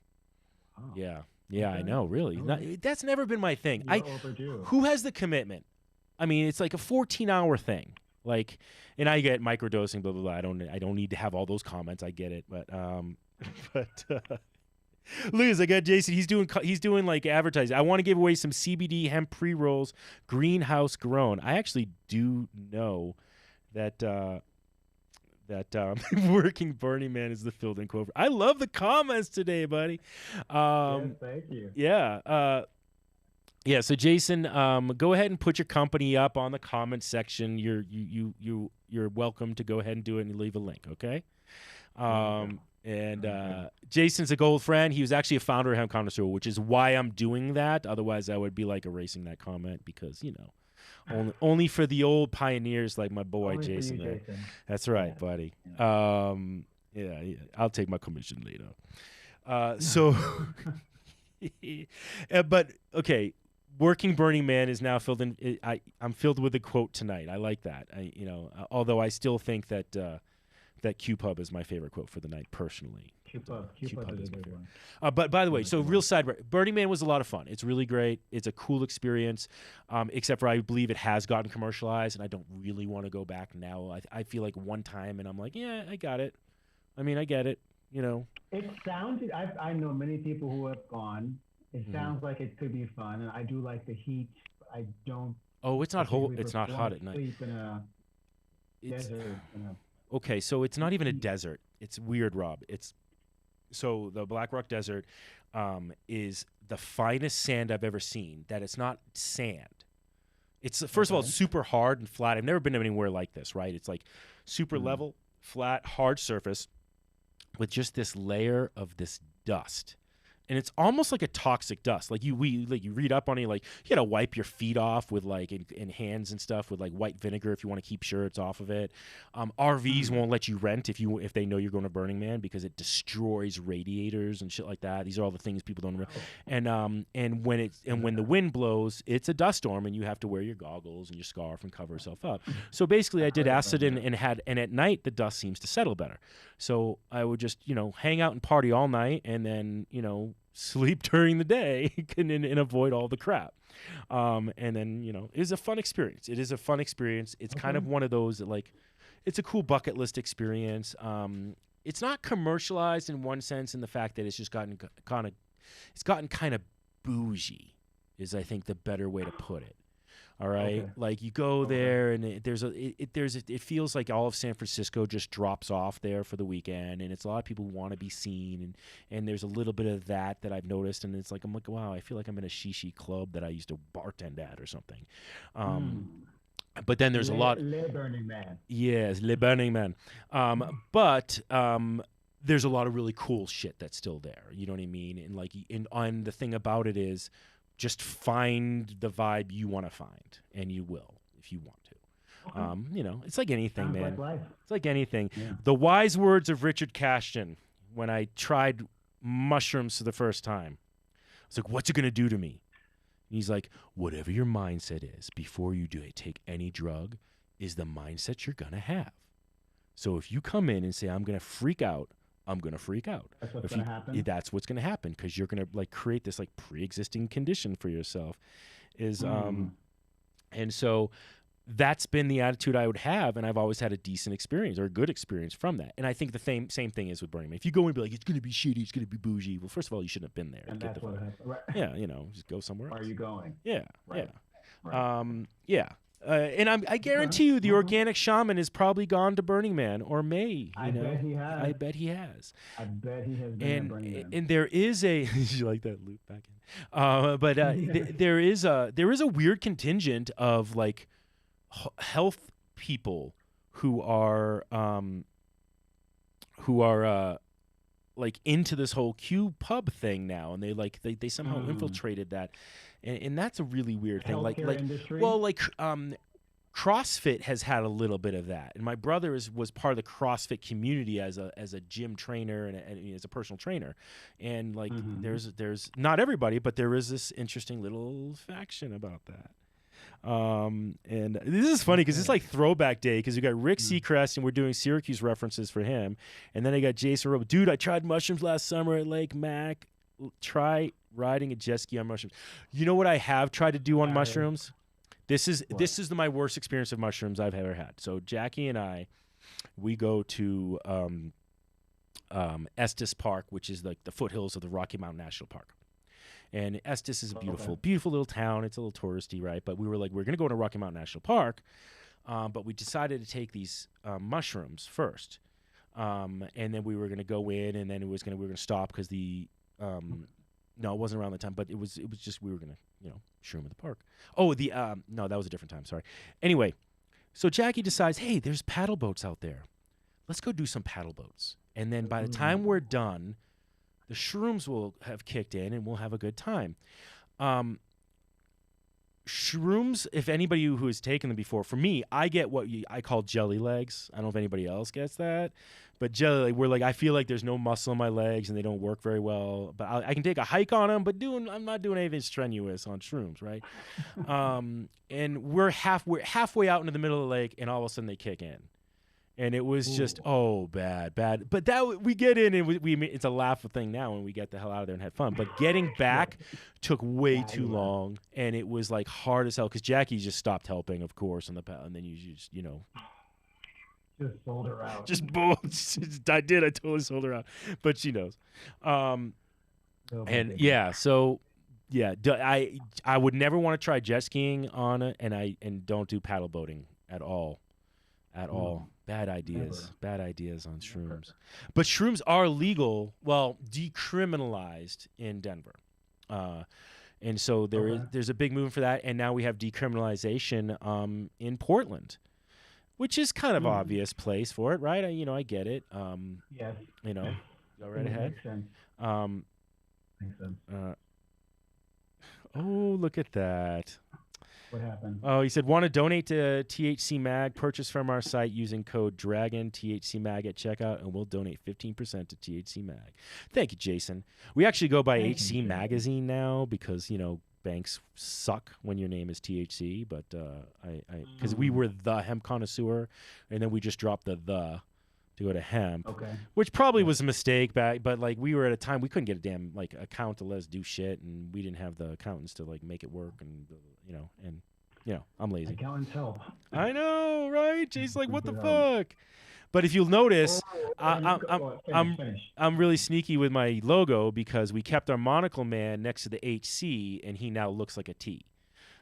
Oh, yeah, okay. I know, really. Okay. That's never been my thing. You're overdue. Who has the commitment? I mean, it's like a 14-hour thing. Like, and I get microdosing, blah blah blah. I don't need to have all those comments. I get it, but Liz, I got Jason. He's doing like advertising. I want to give away some CBD hemp pre-rolls, greenhouse grown. I actually do know that working Burning Man is the filled in quote. I love the comments today, buddy. Yes, thank you. Yeah. Yeah. So Jason, go ahead and put your company up on the comment section. You're welcome to go ahead and do it and leave a link. Okay. And Okay. Jason's a gold friend. He was actually a founder of Hemp Connoisseur, which is why I'm doing that. Otherwise, I would be like erasing that comment because, only for the old pioneers like my boy Only for you, Jason there. Jason. That's right, Yeah. buddy. Yeah. Yeah, I'll take my commission later. So, but okay, working Burning Man is now filled in. I'm filled with a quote tonight. I like that. Although I still think that that Q-Pub is my favorite quote for the night personally. Q-Pub is a my good favorite. one. But by the way, That's a so good real one. side, Burning Man was a lot of fun. It's really great. It's a cool experience, except for I believe it has gotten commercialized, and I don't really want to go back now. I feel like one time, and I'm like, yeah, I got it. I mean, I get it. It sounded. I know many people who have gone. It Mhm. sounds like it could be fun, and I do like the heat. I don't Oh, it's not particularly It's not want hot to at night. sleep in a It's desert. okay. So it's not even a Heat. desert. It's weird, Rob. So the Black Rock Desert is the finest sand I've ever seen. That it's not sand. It's first of all, Okay. it's super hard and flat. I've never been anywhere like this. Right? It's like super Mm. level, flat, hard surface with just this layer of this dust. And it's almost like a toxic dust. Like you read up on it, like you gotta wipe your feet off with like and hands and stuff with like white vinegar if you want to keep shirts off of it. RVs won't let you rent if they know you're going to Burning Man because it destroys radiators and shit like that. These are all the things people don't know. And when the wind blows, it's a dust storm and you have to wear your goggles and your scarf and cover yourself up. So basically, I did heard acid about and at night the dust seems to settle better. So I would just hang out and party all night and then sleep during the day and avoid all the crap. And then it was a fun experience. It is a fun experience. It's kind of Okay. one of those that like it's a cool bucket list experience. It's not commercialized in one sense in the fact that it's just gotten kind of bougie is I think the better way to put it. All right, Okay. like you go Okay. there, and it feels like all of San Francisco just drops off there for the weekend, and it's a lot of people who want to be seen, and there's a little bit of that I've noticed, and I'm like, wow, I feel like I'm in a shishi club that I used to bartend at or something. But then there's a lot. Le Burning Man. Yes, Le Burning Man. But there's a lot of really cool shit that's still there. You know what I mean? And the thing about it is, just find the vibe you want to find, and you will if you want to. Okay. It's like anything, Sounds man. like life. It's like anything. Yeah. The wise words of Richard Cashton when I tried mushrooms for the first time. I was like, "What's it gonna do to me?" And he's like, "Whatever your mindset is before you take any drug, is the mindset you're gonna have. So if you come in and say I'm gonna freak out, I'm gonna freak out. That's what's If going to happen. That's what's gonna happen because you're gonna like create this like pre-existing condition for yourself. And so that's been the attitude I would have, and I've always had a decent experience or a good experience from that. And I think the same thing is with Burning Man. If you go and be like, it's gonna be shitty, it's gonna be bougie. Well, first of all, you shouldn't have been there. And Get that's the what fuck- happened. Right. Yeah, just go somewhere Where else. are you going? Yeah, Right. yeah. Right. Yeah. And I guarantee you, the Mhm. organic shaman has probably gone to Burning Man or may. I bet he has. I bet he has. I bet he has been at Burning Man. And there is a you like that loop back in, but there is a weird contingent of like health people who are like into this whole Q pub thing now, and they somehow infiltrated that, and that's a really weird thing. Healthcare industry? CrossFit has had a little bit of that, and my brother was part of the CrossFit community as a gym trainer and as a personal trainer, and like there's not everybody, but there is this interesting little faction about that. And this is funny because it's like throwback day because we got Rick Seacrest and we're doing Syracuse references for him, and then I got Jason Robo. Dude, I tried mushrooms last summer at Lake Mac. Try riding a jet ski on mushrooms. You know what I have tried to do on mushrooms? This is my worst experience of mushrooms I've ever had. So Jackie and I, we go to Estes Park, which is like the foothills of the Rocky Mountain National Park. And Estes is a beautiful little town. It's a little touristy, right? But we were like, we're going to go to Rocky Mountain National Park, but we decided to take these mushrooms first, and then we were going to go in, and then we were going to stop because no, it wasn't around the time, but it was just we were going to shroom at the park. Oh, no, that was a different time. Sorry. Anyway, so Jackie decides, hey, there's paddle boats out there. Let's go do some paddle boats. And then by the time we're done, the shrooms will have kicked in and we'll have a good time. Shrooms, if anybody who has taken them before, for me, I get what I call jelly legs. I don't know if anybody else gets that, but jelly, where like I feel like there's no muscle in my legs and they don't work very well. But I can take a hike on them, but I'm not doing anything strenuous on shrooms, right? And we're halfway out into the middle of the lake, and all of a sudden they kick in. And it was just bad. But that we get in and we it's a laugh thing now, and we get the hell out of there and had fun. But getting back took way too long, and it was like hard as hell because Jackie just stopped helping, of course, on the and then you just just sold her out. Just boom. I totally sold her out, but she knows. And yeah, so yeah, I would never want to try jet skiing on it, and don't do paddle boating at all. Bad ideas on shrooms. But shrooms are legal, well, decriminalized in Denver. And so there's a big movement for that. And now we have decriminalization in Portland, which is kind of obvious place for it, right? I get it. Yes. Go right ahead. Makes sense. Makes sense. Oh, look at that. What happened? Oh, he said, want to donate to THC Mag? Purchase from our site using code DRAGON, THC Mag at checkout, and we'll donate 15% to THC Mag. Thank you, Jason. We actually go by HC Magazine now because, banks suck when your name is THC, but because we were the hemp connoisseur, and then we just dropped the to go to hemp, which probably was a mistake back, but like we were at a time we couldn't get a damn like account to let us do shit, and we didn't have the accountants to like make it work, and I'm lazy. Accountants help. I know, right? Jay's like, what the fuck? But if you'll notice, I'm really sneaky with my logo because we kept our monocle man next to the HC, and he now looks like a T,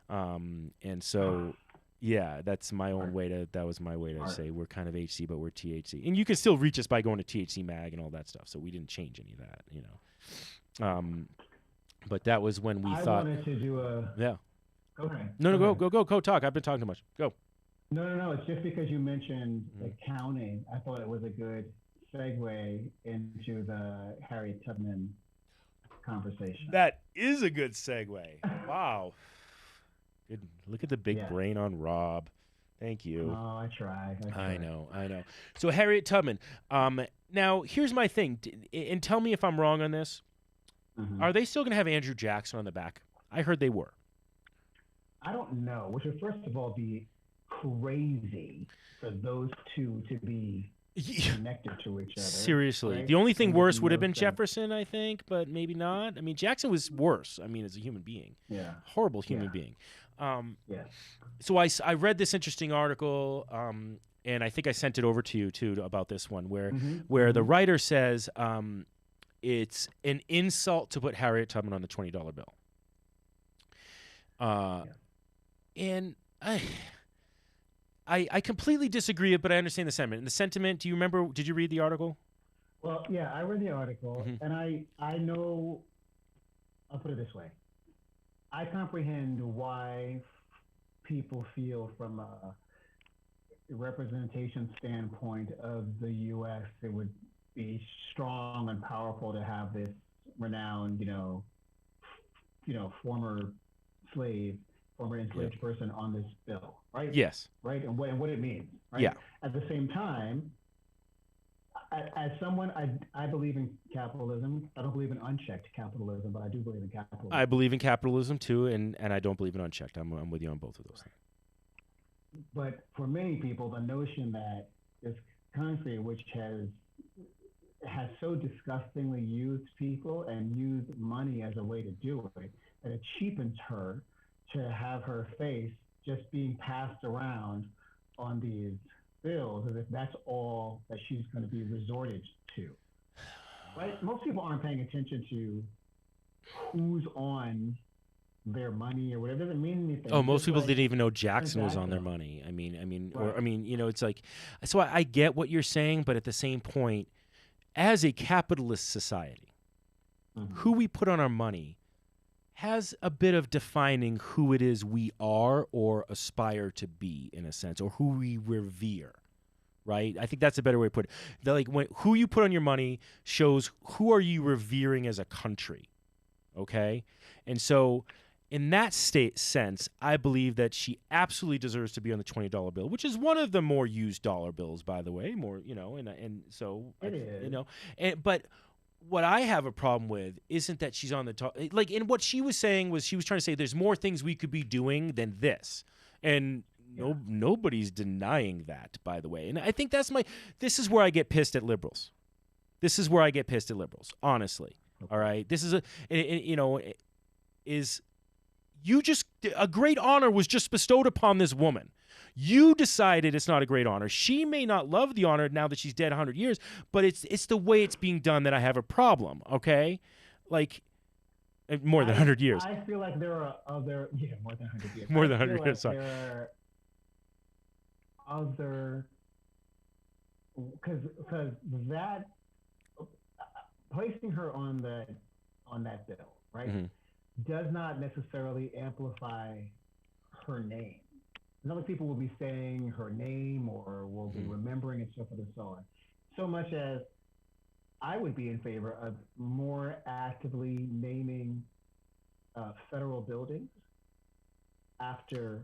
and so. Yeah, that's my own way to. That was my way to say we're kind of HC, but we're THC, and you can still reach us by going to THC Mag and all that stuff. So we didn't change any of that, But that was when we thought. I wanted to do a. Yeah. Go ahead. No, go talk. I've been talking too much. Go. No. It's just because you mentioned accounting. I thought it was a good segue into the Harriet Tubman conversation. That is a good segue. Wow. Good. Look at the big brain on Rob. Thank you. Oh, I tried. I know. So Harriet Tubman. Now, here's my thing. And tell me if I'm wrong on this. Mm-hmm. Are they still going to have Andrew Jackson on the back? I heard they were. I don't know. Which would, first of all, be crazy for those two to be connected to each other. Seriously. Right? The only thing worse would have been Jefferson, I think, but maybe not. I mean, Jackson was worse, as a human being. Yeah. Horrible human being. So I read this interesting article, and I think I sent it over to you too about this one, where the writer says it's an insult to put Harriet Tubman on the $20 bill. And I completely disagree, but I understand the sentiment. And the sentiment, do you remember? Did you read the article? Well, yeah, I read the article, and I know. I'll put it this way. I comprehend why people feel from a representation standpoint of the U.S. it would be strong and powerful to have this renowned, former enslaved person on this bill, right? Yes. Right, and what it means, right? Yeah. At the same time, as someone, I believe in capitalism. I don't believe in unchecked capitalism, but I do believe in capitalism. I believe in capitalism too, and I don't believe in unchecked. I'm with you on both of those things. But for many people, the notion that this country, which has so disgustingly used people and used money as a way to do it, that it cheapens her to have her face just being passed around on these bills as if that's all that she's going to be resorted to. Right? Most people aren't paying attention to who's on their money or whatever. It doesn't mean anything. Oh, most people didn't even know Jackson was on their money. It's like, so I get what you're saying, but at the same point, as a capitalist society, who we put on our money has a bit of defining who it is we are or aspire to be, in a sense, or who we revere, right? I think that's a better way to put it. Like who you put on your money shows who are you revering as a country, okay? And so in that sense, I believe that she absolutely deserves to be on the $20 bill, which is one of the more used dollar bills, by the way. More, and so It is. but what I have a problem with isn't that she's on the top. Like, and what she was saying was she was trying to say there's more things we could be doing than this, and nobody's denying that, by the way. And I think this is where I get pissed at liberals. This is where I get pissed at liberals, honestly. Okay. All right, this is a great honor was just bestowed upon this woman. You decided it's not a great honor. She may not love the honor now that she's dead 100 years, but it's the way it's being done that I have a problem, okay? Like, more than 100 years. I feel like there are other, more than 100 years. More than 100 years, sorry. There are other, because that, placing her on that bill, right, mm-hmm. does not necessarily amplify her name. Other people will be saying her name or will be remembering and so forth and so on. So much as I would be in favor of more actively naming federal buildings after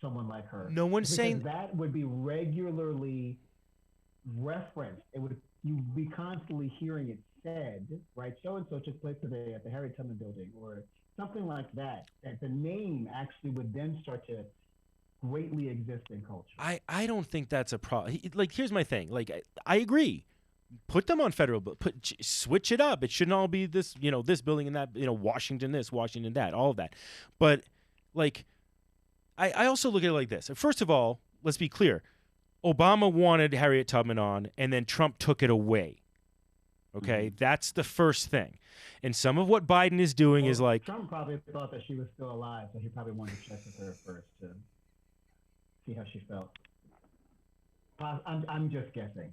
someone like her. No one's saying that would be regularly referenced. You'd be constantly hearing it said, right? So and so took place today at the Harriet Tubman Building, or something like that. That the name actually would then start to greatly exist in culture. I don't think that's a problem. Like, here's my thing. Like, I agree. Put them on federal, switch it up. It shouldn't all be this, this building and that, Washington this, Washington that, all of that. But like, I also look at it like this. First of all, let's be clear. Obama wanted Harriet Tubman on, and then Trump took it away. Okay, that's the first thing. And some of what Biden is doing is like... Trump probably thought that she was still alive, so he probably wanted to check with her first to see how she felt. I'm just guessing.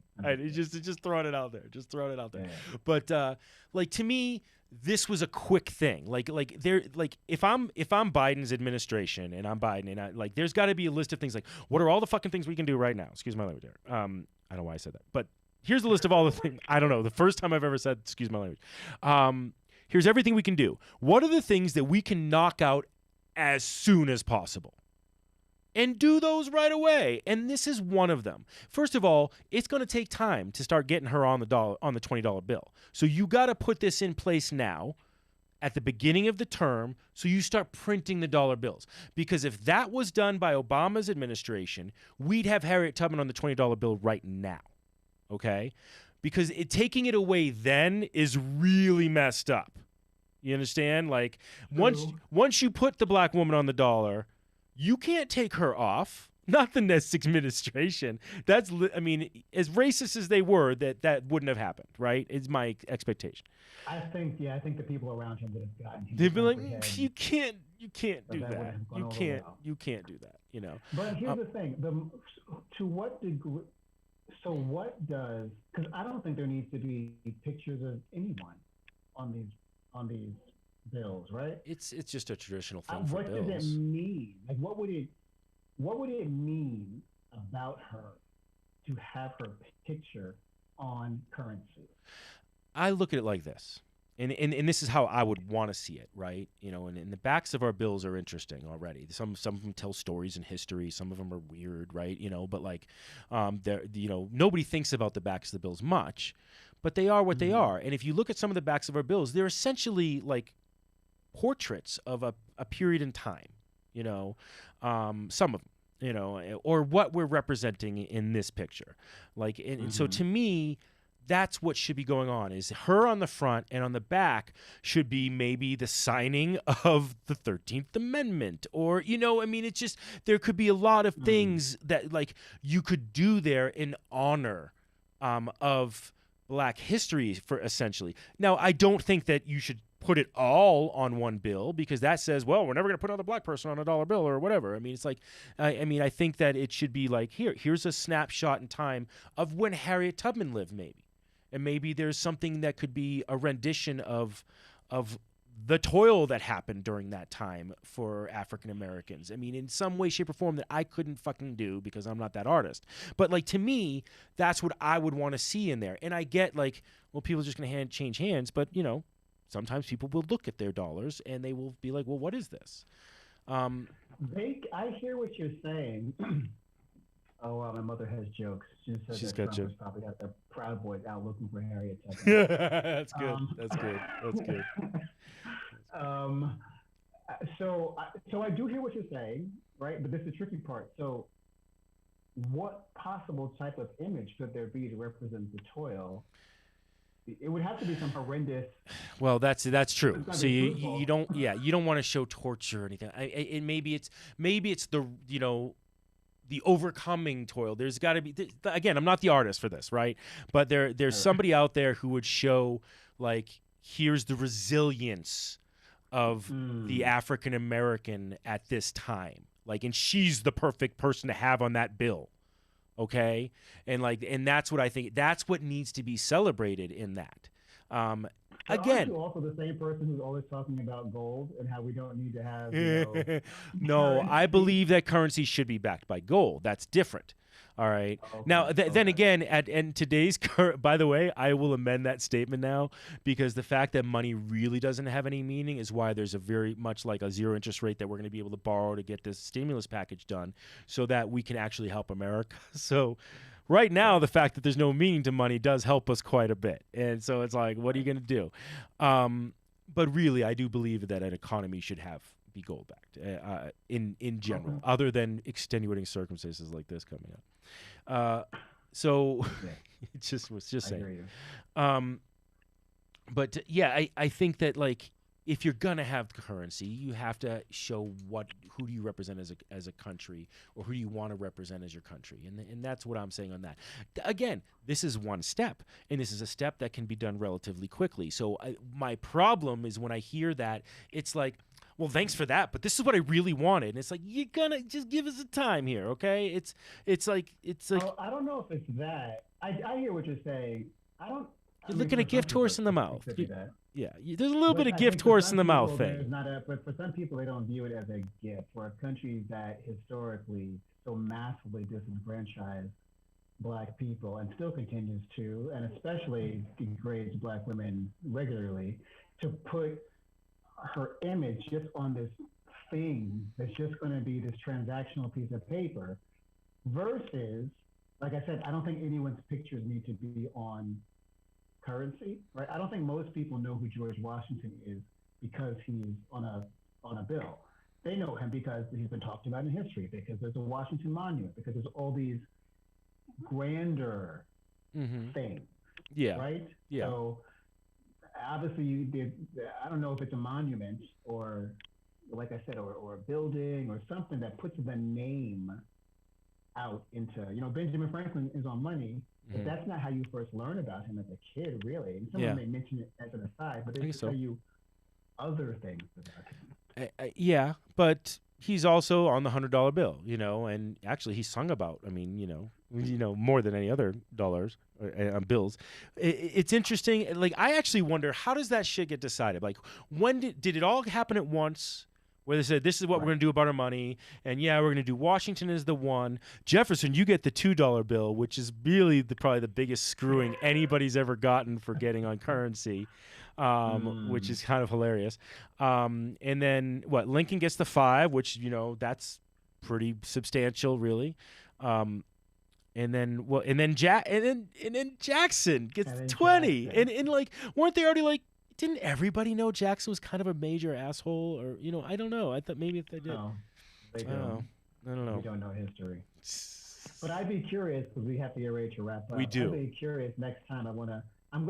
Just throwing it out there. Just throwing it out there. Yeah. But like, to me, this was a quick thing. Like if I'm Biden's administration and I'm Biden, and there's got to be a list of things like, what are all the fucking things we can do right now? Excuse my language there. I don't know why I said that, but here's the list of all the things. I don't know. The first time I've ever said, excuse my language. Here's everything we can do. What are the things that we can knock out as soon as possible? And do those right away. And this is one of them. First of all, it's going to take time to start getting her on the $20 bill. So you got to put this in place now at the beginning of the term so you start printing the dollar bills. Because if that was done by Obama's administration, we'd have Harriet Tubman on the $20 bill right now. Okay? Because taking it away then is really messed up. You understand? Like, once you put the black woman on the dollar, you can't take her off. Not the next administration. As racist as they were, that wouldn't have happened, right? Is my expectation. I think the people around him would have gotten him. They'd be like, you can't do that. You can't do that. But here's the thing: to what degree? So what does? Because I don't think there needs to be pictures of anyone on these bills, right? It's just a traditional thing for bills. What does it mean? Like, what would it mean about her to have her picture on currency? I look at it like this, and this is how I would want to see it, right? And the backs of our bills are interesting already. Some of them tell stories in history. Some of them are weird, right? But like, nobody thinks about the backs of the bills much, but they are what they are. And if you look at some of the backs of our bills, they're essentially like portraits of a period in time, some of them, or what we're representing in this picture. Like, and so to me, that's what should be going on, is her on the front, and on the back should be maybe the signing of the 13th Amendment, or, it's just, there could be a lot of things that like you could do there in honor of Black history, for essentially. Now, I don't think that you should put it all on one bill, because that says, well, we're never going to put another Black person on a dollar bill or whatever. It's like, I think that it should be like, here's a snapshot in time of when Harriet Tubman lived, maybe. And maybe there's something that could be a rendition of the toil that happened during that time for African Americans. I mean, in some way, shape, or form that I couldn't fucking do because I'm not that artist. But like to me, that's what I would want to see in there. And I get like, well, people are just going to change hands, but you know, sometimes people will look at their dollars and they will be like, well, what is this? I hear what you're saying. Oh, wow, my mother has jokes. She said She's that got Trump jokes. has probably got the Proud Boys out looking for Harriet Tubman. That's good. That's good. That's good. So I do hear what you're saying, right? But this is the tricky part. So, what possible type of image could there be to represent the toil? It would have to be some horrendous. Well, that's true. So you brutal. don't want to show torture or anything. Maybe it's the the overcoming toil. There's got to be, again, I'm not the artist for this, right? But there's somebody out there who would show like, here's the resilience of the African American at this time. Like, and she's the perfect person to have on that bill. Okay? And that's what I think, that's what needs to be celebrated in that. Again, aren't you also the same person who's always talking about gold and how we don't need to have no, currency? I believe that currency should be backed by gold. That's different. All right. Okay, Now, then again, in today's by the way, I will amend that statement now, because the fact that money really doesn't have any meaning is why there's a very much like a zero interest rate that we're going to be able to borrow to get this stimulus package done so that we can actually help America. So right now, the fact that there's no meaning to money does help us quite a bit. And so it's like, what are you going to do? But really, I do believe that an economy should be gold backed in general, other than extenuating circumstances like this coming up. So it was just saying. But yeah, I think that like, if you're gonna have currency, you have to show who do you represent as a country, or who do you want to represent as your country, and that's what I'm saying on that. Again, this is one step, and this is a step that can be done relatively quickly. So my problem is when I hear that, it's like, well, thanks for that, but this is what I really wanted. And it's like, you're gonna just give us a time here, okay? It's like. Oh, I don't know if it's that. I hear what you're saying. You're looking a gift horse in the mouth. Yeah, there's a little bit of I gift horse in the mouth thing. But for some people, they don't view it as a gift. For a country that historically so massively disenfranchised Black people and still continues to, and especially degrades Black women regularly, to put her image just on this thing that's just going to be this transactional piece of paper versus, like I said, I don't think anyone's pictures need to be on currency, right? I don't think most people know who George Washington is because he's on a bill. They know him because he's been talked about in history, because there's a Washington Monument, because there's all these grander things, right? Yeah. So obviously, I don't know if it's a monument or, like I said, or a building or something that puts the name out into, Benjamin Franklin is on money, but that's not how you first learn about him as a kid, really. And someone may mention it as an aside, but they tell you other things about him. Yeah, but he's also on the $100 bill, and actually he sung about, more than any other dollars bills. It's interesting. Like, I actually wonder, how does that shit get decided? Like, when did it all happen at once? Where they said, this is what we're going to do about our money. And yeah, we're going to do Washington as the one. Jefferson, you get the $2 bill, which is really probably the biggest screwing anybody's ever gotten for getting on currency, which is kind of hilarious. And then Lincoln gets the 5, which, that's pretty substantial, really. And then Jackson gets 20. Jackson. And like, weren't they already like, didn't everybody know Jackson was kind of a major asshole? Or, I don't know. I thought maybe if they did. No, they don't. I don't know. We don't know history. But I'd be curious, because we have to get ready to wrap up. We do. I'd be curious next time. I'm going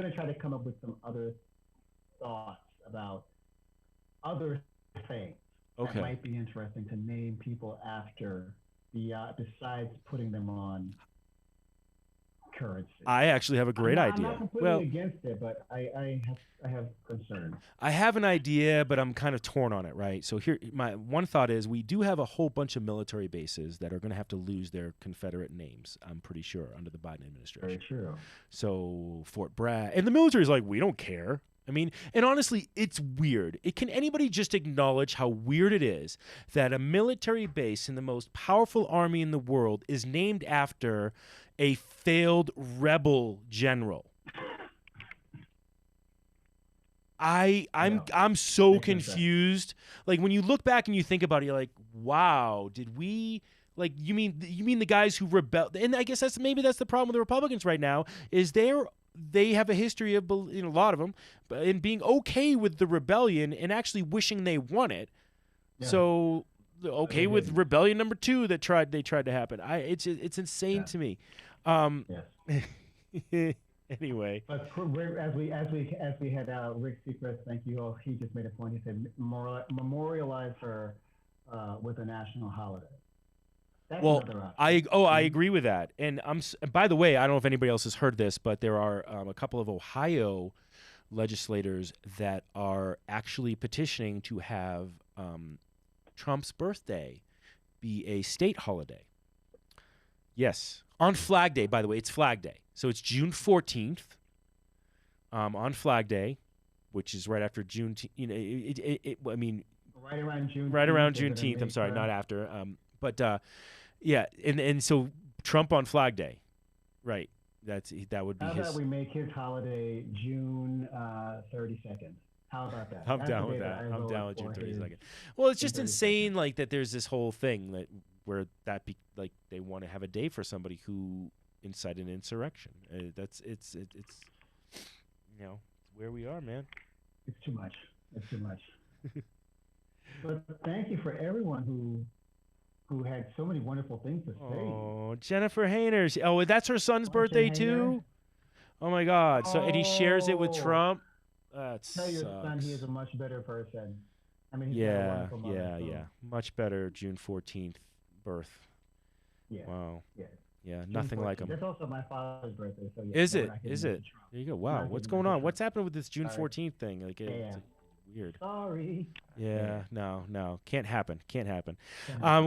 to try to come up with some other thoughts about other things that might be interesting to name people after, besides putting them on currency. I actually have a great idea. I'm not completely against it, but I have concerns. I have an idea, but I'm kind of torn on it, right? So here, my one thought is, we do have a whole bunch of military bases that are going to have to lose their Confederate names, I'm pretty sure, under the Biden administration. Very true. So Fort Bragg, and the military is like, we don't care. I mean, and honestly, it's weird. Can anybody just acknowledge how weird it is that a military base in the most powerful army in the world is named after a failed rebel general? I'm so confused. Like when you look back and you think about it, you're like, wow, did we like you mean the guys who rebelled? And I guess that's the problem with the Republicans right now is they have a history of, a lot of them, in being okay with the rebellion and actually wishing they won it. Yeah. So okay with rebellion number 2 they tried to happen. It's insane to me. Yes. Anyway, but as we head out, Rick Seacrest, thank you all. He just made a point. He said memorialize her with a national holiday. That's I agree with that. And by the way, I don't know if anybody else has heard this, but there are a couple of Ohio legislators that are actually petitioning to have Trump's birthday be a state holiday. Yes, on Flag Day. By the way, it's Flag Day, so it's June 14th. On Flag Day, which is right after June. I mean, right around June. Right around Juneteenth. I'm sorry, not after. Yeah, and so Trump on Flag Day, right? That would be How his. about we make his holiday June 32nd? How about that? I'm down with that. I'm down with June 32nd. Well, it's just insane, like that. There's this whole thing where like they want to have a day for somebody who incited an insurrection. It's where we are, man. It's too much. It's too much. But thank you for everyone who had so many wonderful things to say. Oh, Jennifer Hayners. Oh, that's her son's birthday too? Oh my God. So and he shares it with Trump. Tell your son he is a much better person. I mean, he's yeah. Much better June 14th birth. Yeah. Wow. Yeah. Yeah, nothing like him. That's also my father's birthday. So yeah, Is it? There you go. Wow. What's going on? What's happening with this June 14th thing? Like, it's weird. Sorry. Yeah. No. Can't happen.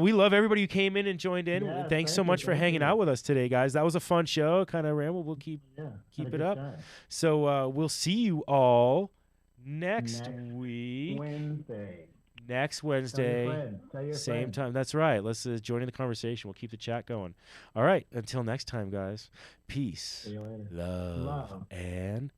We love everybody who came in and joined in. Yeah, Thanks so much for hanging out with us today, guys. That was a fun show. Kind of ramble. We'll keep it up. Time. So we'll see you all next week. Next Wednesday, same time. That's right. Let's join in the conversation. We'll keep the chat going. All right. Until next time, guys. Peace, love, and